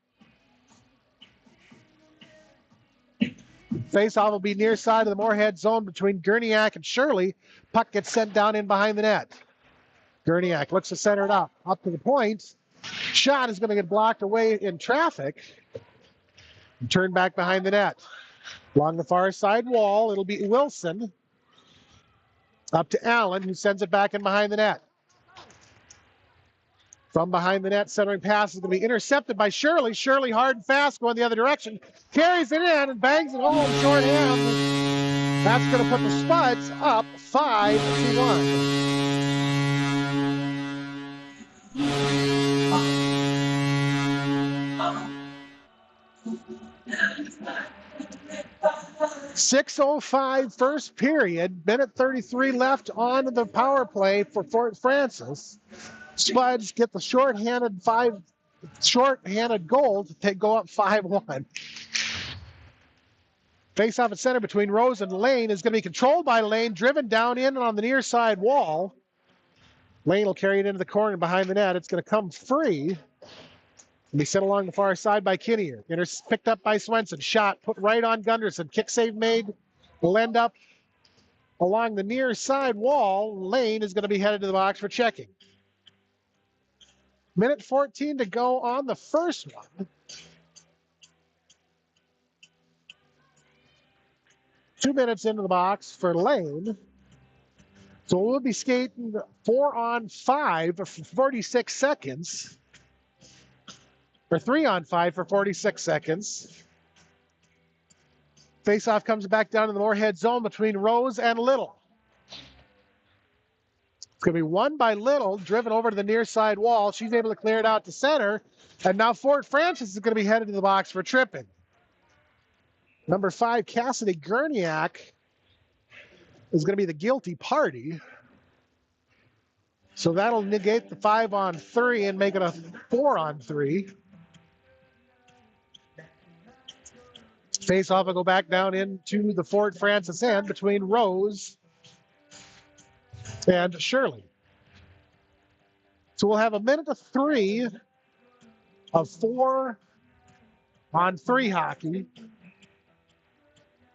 Face-off will be near side of the Moorhead zone between Gurniak and Shirley. Puck gets sent down in behind the net. Gurniak looks to center it up to the point. Shot is going to get blocked away in traffic. And turn back behind the net. Along the far side wall, it'll be Wilson. Up to Allen, who sends it back in behind the net. From behind the net, centering pass is going to be intercepted by Shirley. Shirley hard and fast going the other direction. Carries it in and bangs it home shorthand. That's going to put the Spuds up 5-1. 6:05 first period, minute 33 left on the power play for Fort Francis. Spuds get the shorthanded goal to go up 5-1. Face off at center between Rose and Lane is going to be controlled by Lane, driven down in on the near side wall. Lane will carry it into the corner behind the net. It's going to come free. And be sent along the far side by Kinnear. Picked up by Swenson. Shot put right on Gunderson. Kick save made. Will end up along the near side wall. Lane is going to be headed to the box for checking. Minute 14 to go on the first one. 2 minutes into the box for Lane. So we'll be skating 4-on-5 for 46 seconds. Or 3-on-5 for 46 seconds. Faceoff comes back down to the Moorhead zone between Rose and Little. It's going to be won by Little, driven over to the near side wall. She's able to clear it out to center. And now Fort Francis is going to be headed to the box for tripping. Number 5, Cassidy Gurniak, is going to be the guilty party. So that'll negate the 5-on-3 and make it a 4-on-3. Face-off will go back down into the Fort Francis end between Rose and Shirley. So we'll have a minute of 3 of 4-on-3 hockey.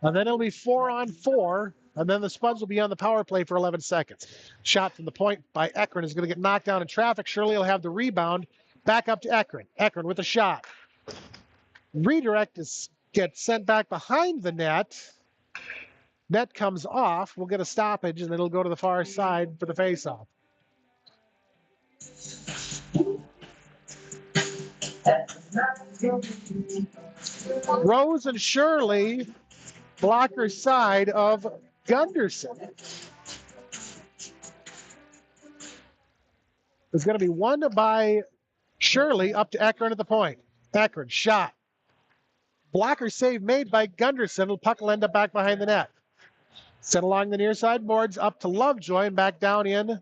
And then it'll be 4-on-4. And then the Spuds will be on the power play for 11 seconds. Shot from the point by Ekron is going to get knocked down in traffic. Shirley will have the rebound. Back up to Ekron. Ekron with a shot. Redirect gets sent back behind the net. Net comes off. We'll get a stoppage, and it'll go to the far side for the faceoff. Rose and Shirley blocker side of Gunderson. It's going to be won by Shirley up to Ekron at the point. Ekron shot. Blocker save made by Gunderson. Puck will end up back behind the net. Sent along the near side boards up to Lovejoy and back down in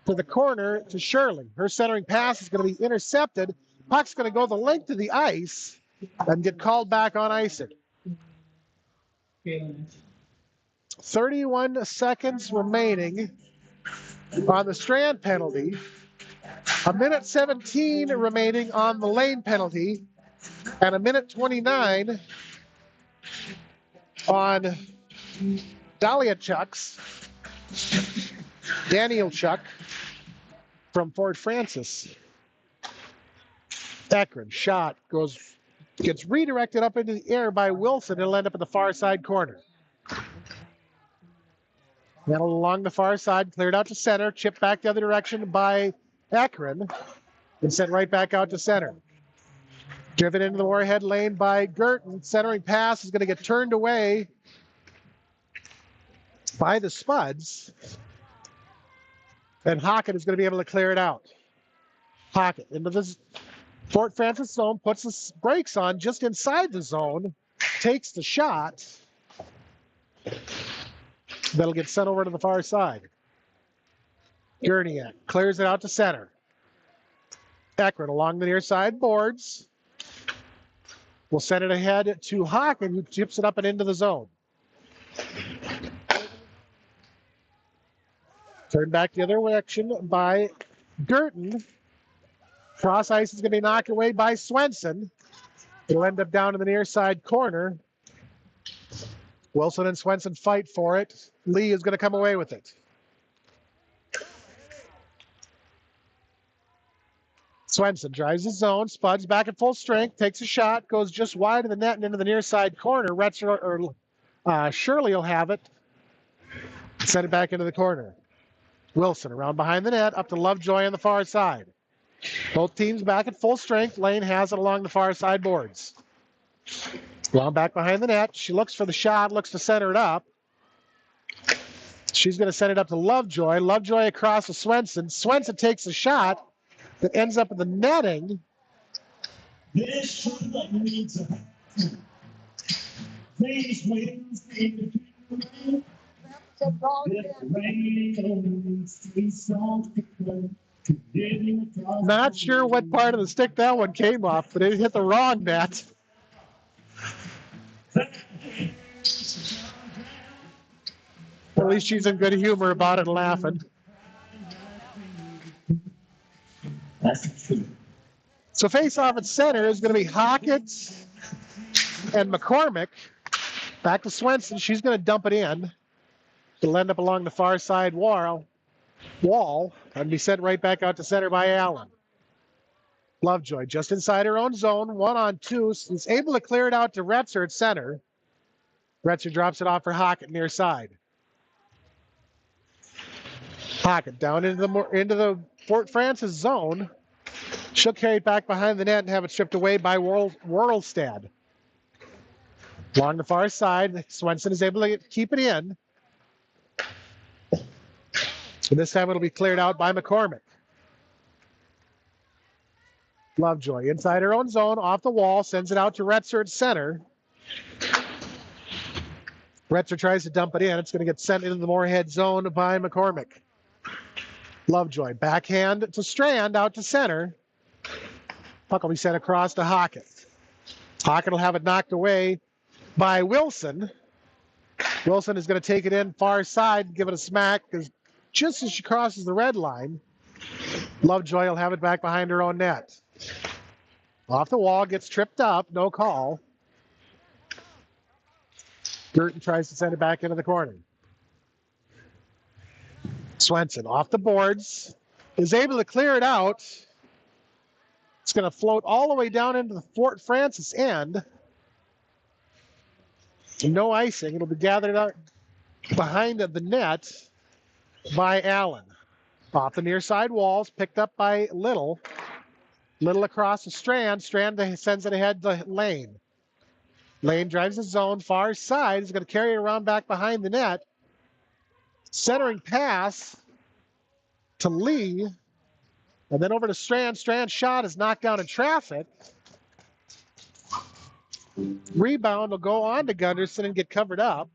to the corner to Shirley. Her centering pass is going to be intercepted. Puck's going to go the length of the ice and get called back on icing. 31 seconds remaining on the Strand penalty. A minute 17 remaining on the Lane penalty. And a minute 29 on Daniel Chuck from Fort Francis. Ekron shot gets redirected up into the air by Wilson. It'll end up in the far side corner. Then along the far side, cleared out to center, chipped back the other direction by Ekron, and sent right back out to center. Driven into the Moorhead lane by Girton. Centering pass is going to get turned away by the Spuds. And Hockett is going to be able to clear it out. Hockett into this Fort Francis zone, puts the brakes on just inside the zone, takes the shot. That'll get sent over to the far side. Gurniak clears it out to center. Ekron along the near side boards. will send it ahead to Hawken, who chips it up and into the zone. Turned back the other direction by Girton. Cross ice is going to be knocked away by Swenson. It'll end up down in the near side corner. Wilson and Swenson fight for it. Lee is going to come away with it. Swenson drives his zone, spuds back at full strength, takes a shot, goes just wide of the net and into the near side corner. Shirley will have it. Send it back into the corner. Wilson around behind the net, up to Lovejoy on the far side. Both teams back at full strength. Lane has it along the far side boards. Long back behind the net. She looks for the shot, looks to center it up. She's going to send it up to Lovejoy. Lovejoy across to Swenson. Swenson takes a shot that ends up in the netting. Not sure what part of the stick that one came off, but it hit the wrong net. At least she's in good humor about it and laughing. So face off at center is going to be Hockett and McCormick. Back to Swenson. She's going to dump it in. It'll end up along the far side wall and be sent right back out to center by Allen. Lovejoy just inside her own zone, 1-on-2. Is able to clear it out to Retzer at center. Retzer drops it off for Hockett near side. Hockett down into the Fort Francis zone. She'll carry it back behind the net and have it stripped away by Worlstad. Along the far side, Swenson is able to keep it in. And this time it'll be cleared out by McCormick. Lovejoy inside her own zone, off the wall, sends it out to Retzer at center. Retzer tries to dump it in. It's going to get sent into the Moorhead zone by McCormick. Lovejoy, backhand to Strand, out to center. Puck will be sent across to Hockett. Hockett will have it knocked away by Wilson. Wilson is going to take it in far side, give it a smack, because just as she crosses the red line, Lovejoy will have it back behind her own net. Off the wall, gets tripped up, no call. Girton tries to send it back into the corner. Swenson off the boards, is able to clear it out. It's going to float all the way down into the Fort Francis end. No icing. It'll be gathered out behind the net by Allen. Off the near side walls, picked up by Little. Little across the Strand. Strand sends it ahead to Lane. Lane drives the zone, far side. He's going to carry it around back behind the net. Centering pass to Lee. And then over to Strand. Strand's shot is knocked down in traffic. Rebound will go on to Gunderson and get covered up.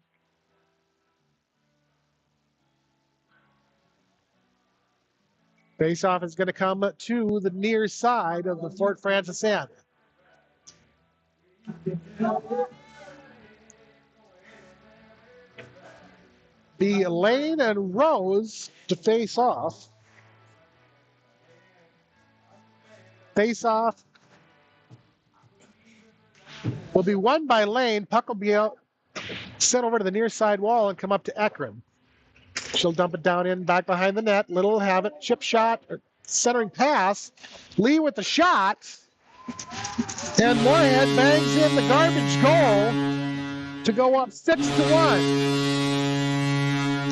Faceoff is going to come to the near side of the Fort Francis end. The Lane and Rose to face off. Face off will be won by Lane. Puck will be out, sent over to the near side wall and come up to Ekram. She'll dump it down in back behind the net. Little will have it. Chip shot, centering pass. Lee with the shot. And Moorhead bangs in the garbage goal to go up 6-1.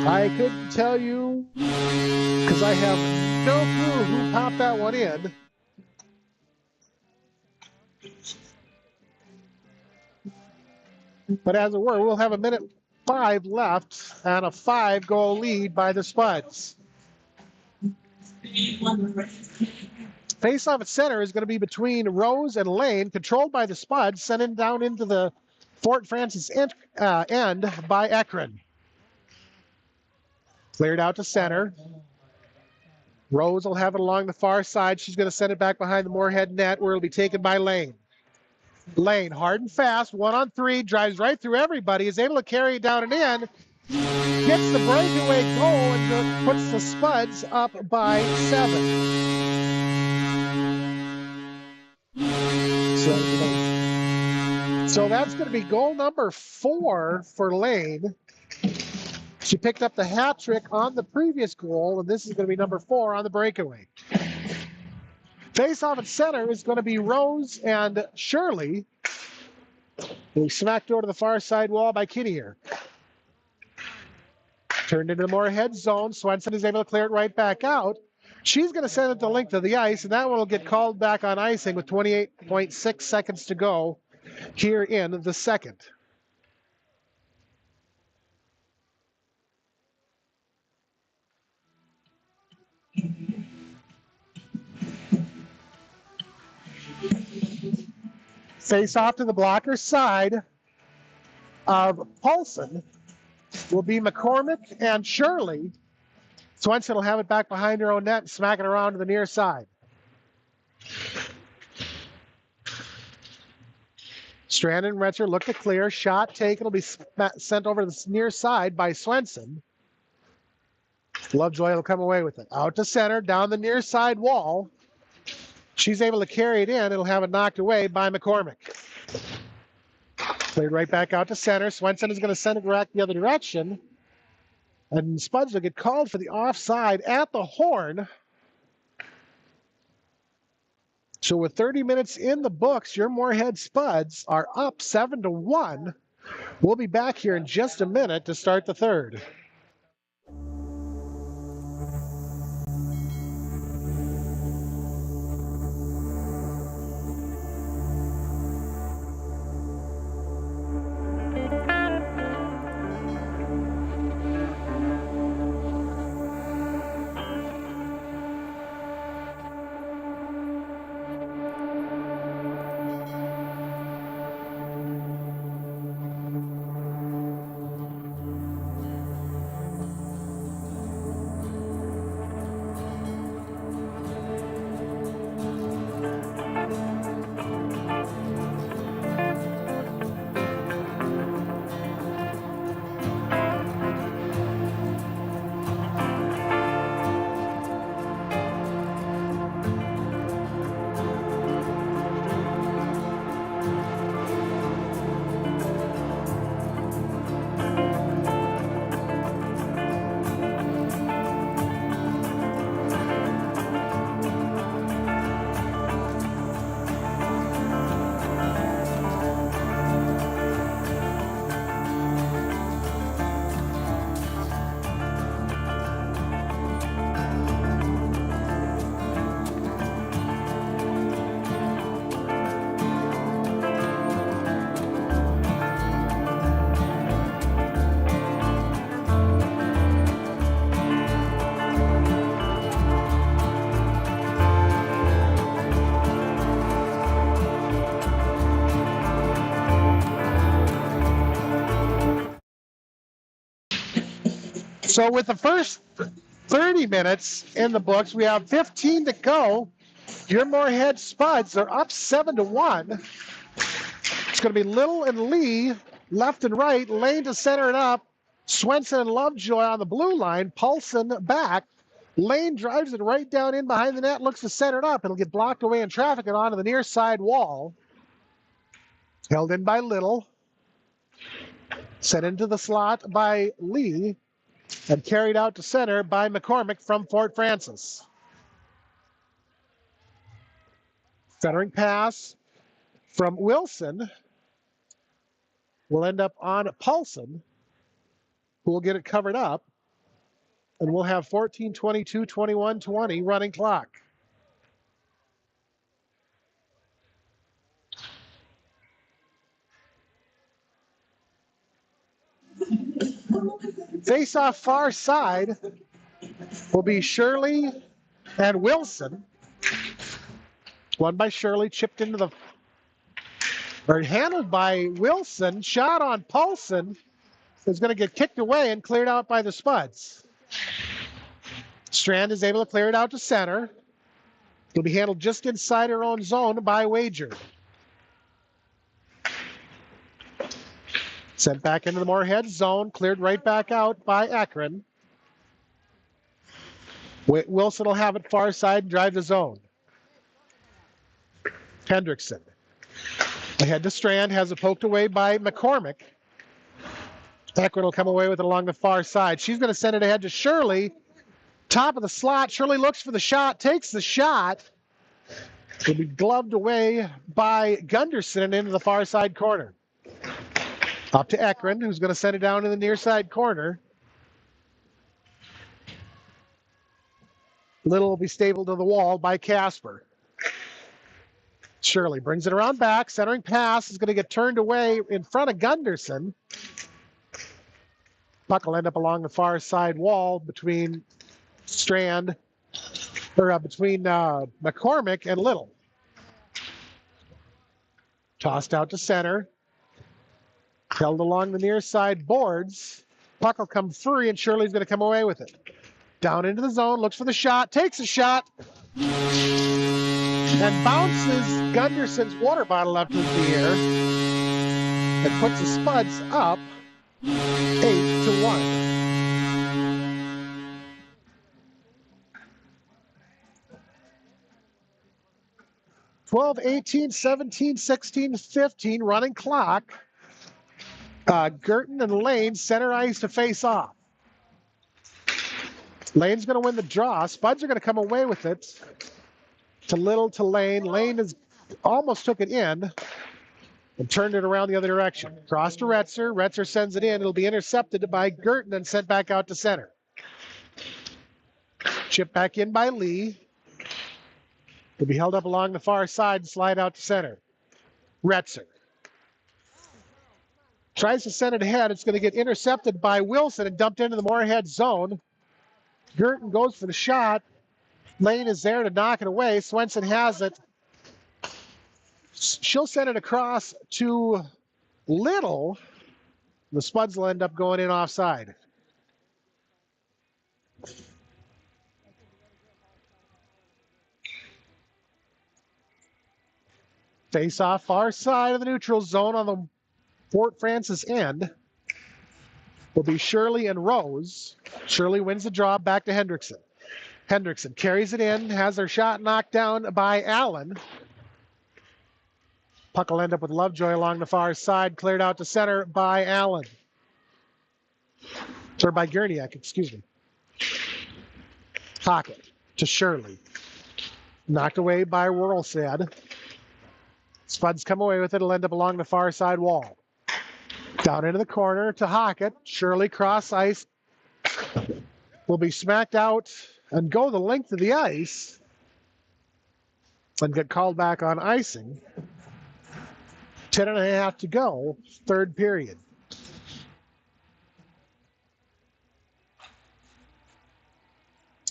I couldn't tell you because I have no clue who popped that one in. But as it were, we'll have 1:05 left and a 5-goal lead by the Spuds. Face-off at center is going to be between Rose and Lane, controlled by the Spuds, sent in down into the Fort Francis end by Ekron. Cleared out to center. Rose will have it along the far side. She's going to send it back behind the Moorhead net where it'll be taken by Lane. Lane, hard and fast, 1-on-3, drives right through everybody, is able to carry it down and in, gets the breakaway goal, and puts the Spuds up by 7. So that's going to be goal number 4 for Lane. She picked up the hat trick on the previous goal, and this is going to be number 4 on the breakaway. Face-off at center is going to be Rose and Shirley. We smacked over to the far side wall by Kinnear. Turned into the Moorhead zone. Swenson is able to clear it right back out. She's going to send it the length of the ice, and that one will get called back on icing with 28.6 seconds to go here in the second. Face off to the blocker side of Paulson will be McCormick and Shirley. Swenson will have it back behind her own net and smack it around to the near side. Strand and Retzer look to clear. Shot taken. Will be sent over to the near side by Swenson. Lovejoy will come away with it. Out to center, down the near side wall. She's able to carry it in. It'll have it knocked away by McCormick. Played right back out to center. Swenson is going to send it back the other direction. And Spuds will get called for the offside at the horn. So with 30 minutes in the books, your Moorhead Spuds are up 7-1. We'll be back here in just a minute to start the third. So with the first 30 minutes in the books, we have 15 to go. Your Moorhead Spuds are up 7-1. It's going to be Little and Lee left and right. Lane to center it up. Swenson and Lovejoy on the blue line. Paulson back. Lane drives it right down in behind the net, looks to center it up. It'll get blocked away in traffic and onto the near side wall. Held in by Little. Sent into the slot by Lee. And carried out to center by McCormick from Fort Francis. Centering pass from Wilson will end up on Paulson, who will get it covered up. And we'll have 14-22, 21-20 running clock. Face off far side will be Shirley and Wilson. One by Shirley, chipped into the, or handled by Wilson. Shot on Paulson is going to get kicked away and cleared out by the Spuds. Strand is able to clear it out to center. It'll be handled just inside her own zone by Wager. Sent back into the Moorhead zone, cleared right back out by Ekron. Wilson will have it far side and drive the zone. Hendrickson. Ahead to Strand, has it poked away by McCormick. Ekron will come away with it along the far side. She's going to send it ahead to Shirley. Top of the slot. Shirley looks for the shot, takes the shot. Will be gloved away by Gunderson and into the far side corner. Up to Ekron, who's going to send it down to the near side corner. Little will be stapled to the wall by Casper. Shirley brings it around back. Centering pass is going to get turned away in front of Gunderson. Puck will end up along the far side wall between between McCormick and Little. Tossed out to center. Held along the near side boards. Puck will come free, and Shirley's going to come away with it. Down into the zone, looks for the shot, takes a shot, and bounces Gunderson's water bottle up into the air and puts the Spuds up 8-1. "12, 18, 17, 16, 15, running clock. Girton and Lane center ice to face off. Lane's going to win the draw. Spuds are going to come away with it to Little to Lane. Lane almost took it in and turned it around the other direction. Cross to Retzer. Retzer sends it in. It'll be intercepted by Girton and sent back out to center. Chip back in by Lee. It'll be held up along the far side and slide out to center. Retzer tries to send it ahead. It's going to get intercepted by Wilson and dumped into the Moorhead zone. Girton goes for the shot. Lane is there to knock it away. Swenson has it. She'll send it across to Little. The Spuds will end up going in offside. Face off far side of the neutral zone on the Fort Francis end will be Shirley and Rose. Shirley wins the draw, back to Hendrickson. Hendrickson carries it in, has their shot knocked down by Allen. Puck will end up with Lovejoy along the far side, cleared out to center by Allen. Or by Gurniak, excuse me. Pocket to Shirley. Knocked away by Whirlstad. Spuds come away with it. It'll end up along the far side wall. Down into the corner to Hockett. Shirley cross ice. Will be smacked out and go the length of the ice and get called back on icing. 10.5 to go, third period.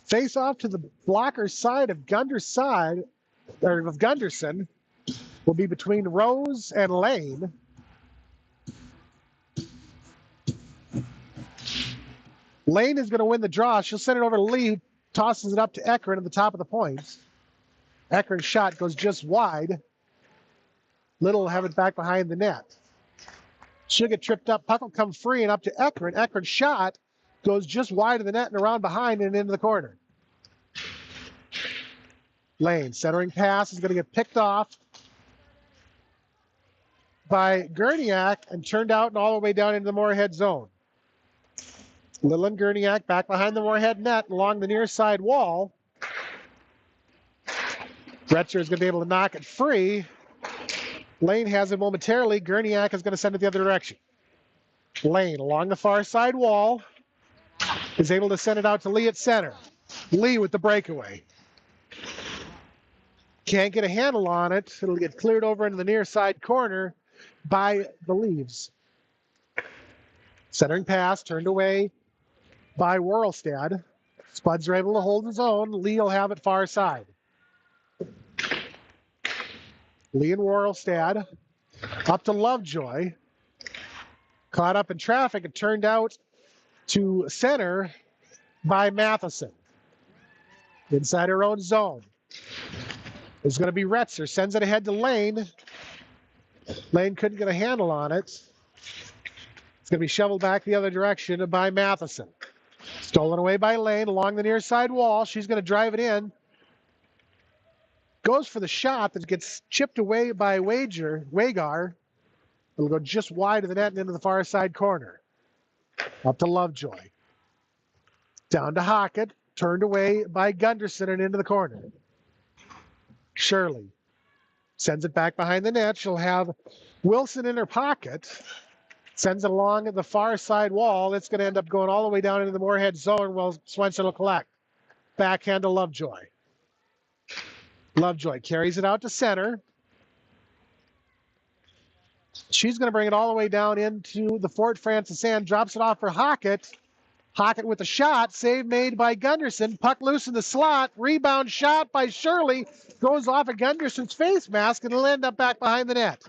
Face off to the blocker side of Gunderson will be between Rose and Lane. Lane is going to win the draw. She'll send it over to Lee, tosses it up to Ekron at the top of the points. Ekron's shot goes just wide. Little will have it back behind the net. She'll get tripped up. Puck will come free and up to Ekron. Ekron's shot goes just wide of the net and around behind and into the corner. Lane, centering pass is going to get picked off by Gurniak and turned out and all the way down into the Moorhead zone. Little and Gurniak back behind the Moorhead net along the near side wall. Retzer is going to be able to knock it free. Lane has it momentarily. Gurniak is going to send it the other direction. Lane along the far side wall is able to send it out to Lee at center. Lee with the breakaway. Can't get a handle on it. It'll get cleared over into the near side corner by the Leaves. Centering pass turned away by Whirlstad. Spuds are able to hold his own. Lee will have it far side. Lee and Whirlstad up to Lovejoy. Caught up in traffic and turned out to center by Matheson. Inside her own zone. It's going to be Retzer. Sends it ahead to Lane. Lane couldn't get a handle on it. It's going to be shoveled back the other direction by Matheson. Stolen away by Lane along the near side wall. She's going to drive it in. Goes for the shot that gets chipped away by Wagar. It'll go just wide of the net and into the far side corner. Up to Lovejoy. Down to Hockett. Turned away by Gunderson and into the corner. Shirley sends it back behind the net. She'll have Wilson in her pocket. Sends it along the far side wall. It's going to end up going all the way down into the Moorhead zone while Swenson will collect. Backhand to Lovejoy. Lovejoy carries it out to center. She's going to bring it all the way down into the Fort Francis end. Drops it off for Hockett. Hockett with a shot. Save made by Gunderson. Puck loose in the slot. Rebound shot by Shirley. Goes off of Gunderson's face mask and it'll end up back behind the net.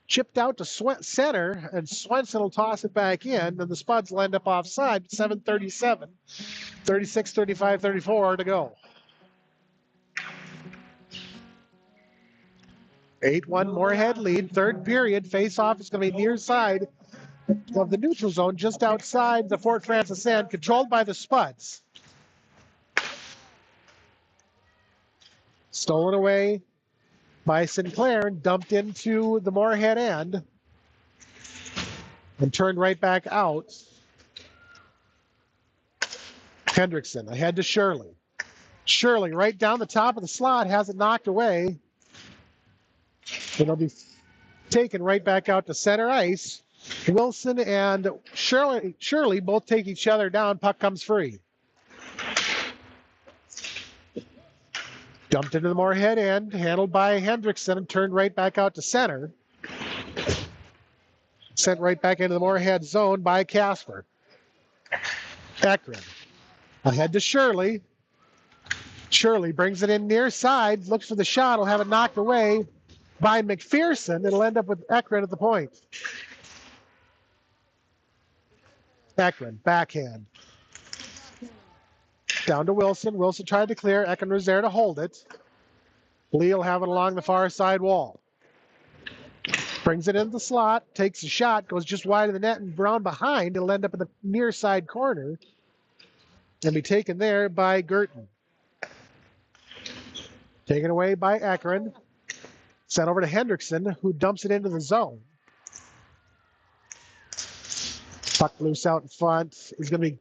Chipped out to center, and Swenson will toss it back in, and the Spuds will end up offside. 7:37, 36, 35, 34 to go. 8-1 Moorhead lead. Third period. Face-off is going to be near side of the neutral zone, just outside the Fort Francis end, controlled by the Spuds. Stolen away by Sinclair and dumped into the Moorhead end and turned right back out. Hendrickson ahead to Shirley. Shirley right down the top of the slot, has it knocked away. It'll be taken right back out to center ice. Wilson and Shirley both take each other down. Puck comes free. Dumped into the Moorhead end, handled by Hendrickson and turned right back out to center. Sent right back into the Moorhead zone by Casper. Ekron ahead to Shirley. Shirley brings it in near side, looks for the shot, will have it knocked away by McPherson. It'll end up with Ekron at the point. Ekron, backhand. Down to Wilson. Wilson tried to clear. Ekron was there to hold it. Lee will have it along the far side wall. Brings it into the slot, takes a shot, goes just wide of the net and Brown behind. It'll end up in the near side corner and be taken there by Girton. Taken away by Ekron. Sent over to Hendrickson, who dumps it into the zone. Puck loose out in front is going to be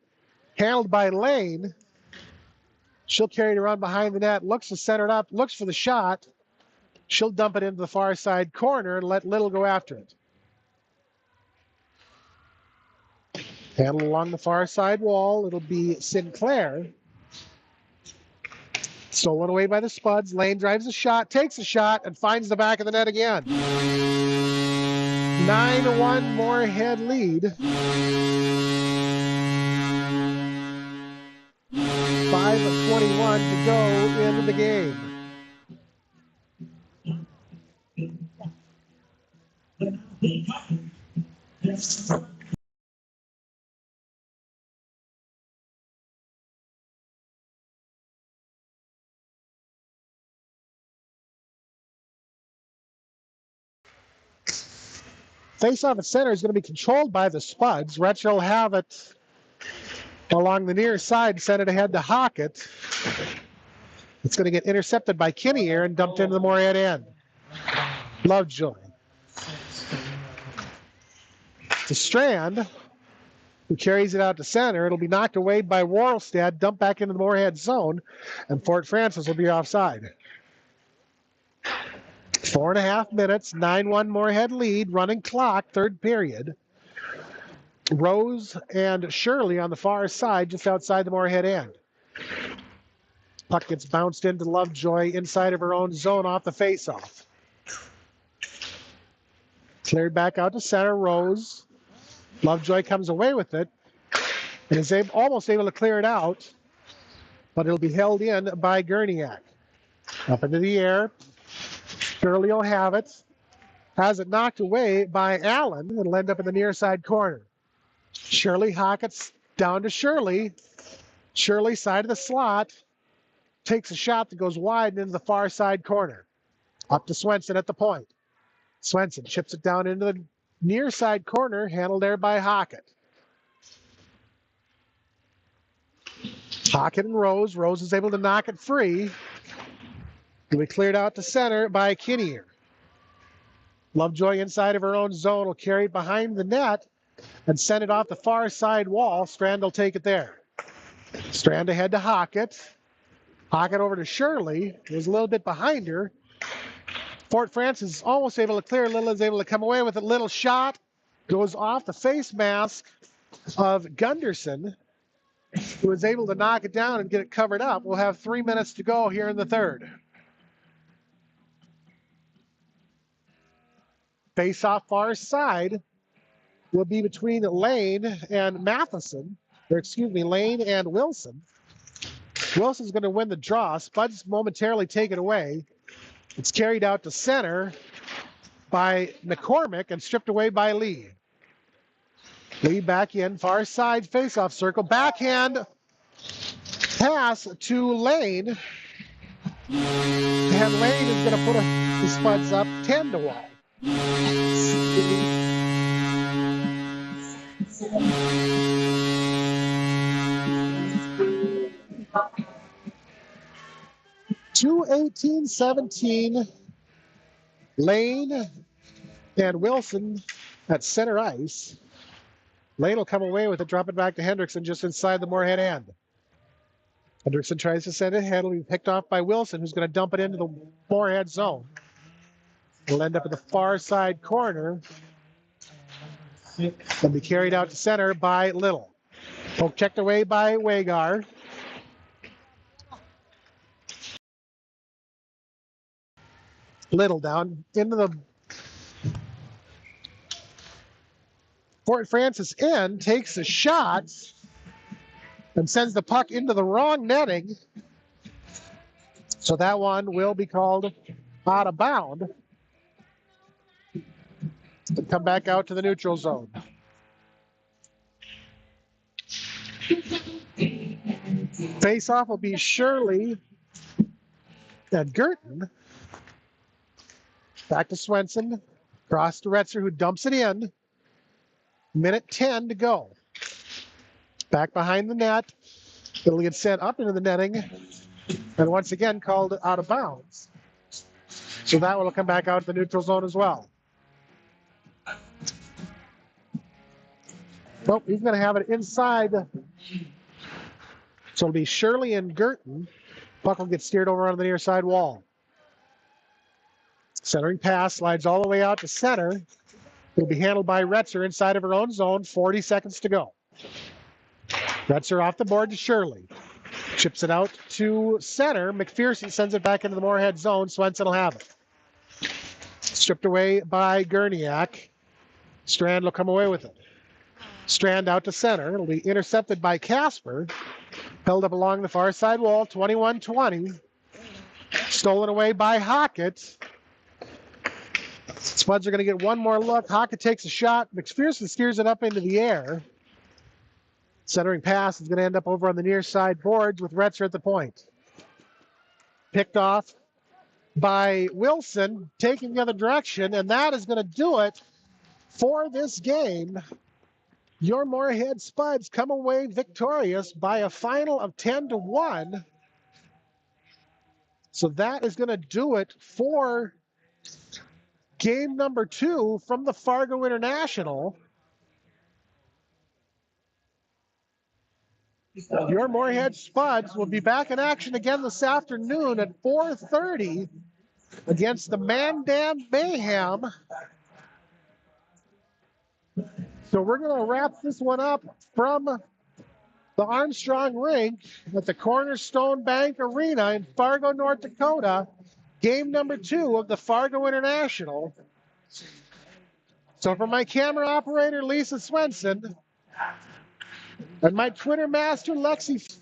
handled by Lane. She'll carry it around behind the net, looks to center it up, looks for the shot. She'll dump it into the far side corner and let Little go after it. Handled along the far side wall. It'll be Sinclair. Stolen away by the Spuds. Lane drives a shot, takes a shot, and finds the back of the net again. 9-1 Moorhead lead. 5:21 to go into the game. Face-off at center is going to be controlled by the Spuds. Retcher will have it along the near side, send it ahead to Hockett. It's going to get intercepted by Kinney here and dumped into the Moorhead end. Lovejoy. To Strand, who carries it out to center. It'll be knocked away by Worlstad, dumped back into the Moorhead zone, and Fort Francis will be offside. 4.5 minutes, 9-1 Moorhead lead, running clock, third period. Rose and Shirley on the far side, just outside the Moorhead end. Puck gets bounced into Lovejoy inside of her own zone off the faceoff. Cleared back out to center, Rose. Lovejoy comes away with it and is almost able to clear it out, but it'll be held in by Gurniak. Up into the air. Shirley will have it. Has it knocked away by Allen. It'll end up in the near side corner. Shirley Hockett's down to Shirley. Shirley side of the slot. Takes a shot that goes wide and into the far side corner. Up to Swenson at the point. Swenson chips it down into the near side corner, handled there by Hockett. Hockett and Rose. Rose is able to knock it free. It'll be cleared out to center by Kinnear. Lovejoy inside of her own zone will carry it behind the net and send it off the far side wall. Strand will take it there. Strand ahead to Hockett. Hockett over to Shirley. It was a little bit behind her. Fort Francis is almost able to clear. Little is able to come away with a little shot. Goes off the face mask of Gunderson, who was able to knock it down and get it covered up. We'll have 3 minutes to go here in the third. Face off far side will be between Lane and Matheson, or excuse me, Lane and Wilson. Wilson's going to win the draw. Spuds momentarily take it away. It's carried out to center by McCormick and stripped away by Lee. Lee back in, far side face-off circle. Backhand pass to Lane. And Lane is going to put the Spuds up 10-1. 2:18-17. Lane and Wilson at center ice. Lane will come away with it, drop it back to Hendrickson just inside the Moorhead end. Hendrickson tries to send it ahead. It'll be picked off by Wilson, who's going to dump it into the Moorhead zone. It'll end up in the far side corner. It'll be carried out to center by Little. Poke checked away by Wagar. Little down into the Fort Francis end, takes a shot and sends the puck into the wrong netting. So that one will be called out of bound and come back out to the neutral zone. Face-off will be Shirley and Girton. Back to Swenson. Cross to Retzer, who dumps it in. Minute 10 to go. Back behind the net. It'll get sent up into the netting. And once again called out of bounds. So that one will come back out to the neutral zone as well. Nope, he's going to have it inside. So it'll be Shirley and Girton. Puck will get steered over on the near side wall. Centering pass slides all the way out to center. It'll be handled by Retzer inside of her own zone. 40 seconds to go. Retzer off the board to Shirley. Chips it out to center. McPherson sends it back into the Moorhead zone. Swenson will have it. Stripped away by Gurniak. Strand will come away with it. Strand out to center. It'll be intercepted by Casper. Held up along the far side wall. 21-20. Stolen away by Hockett. Spuds are going to get one more look. Hockett takes a shot. McPherson steers it up into the air. Centering pass is going to end up over on the near side boards with Retzer at the point. Picked off by Wilson, taking the other direction, and that is going to do it for this game. Your Moorhead Spuds come away victorious by a final of 10-1. So that is going to do it for game number 2 from the Fargo International. Your Moorhead Spuds will be back in action again this afternoon at 4:30 against the Mandan Mayhem. So we're going to wrap this one up from the Armstrong Rink at the Cornerstone Bank Arena in Fargo, North Dakota. Game number 2 of the Fargo International. So for my camera operator, Lisa Swenson, and my Twitter master, Lexi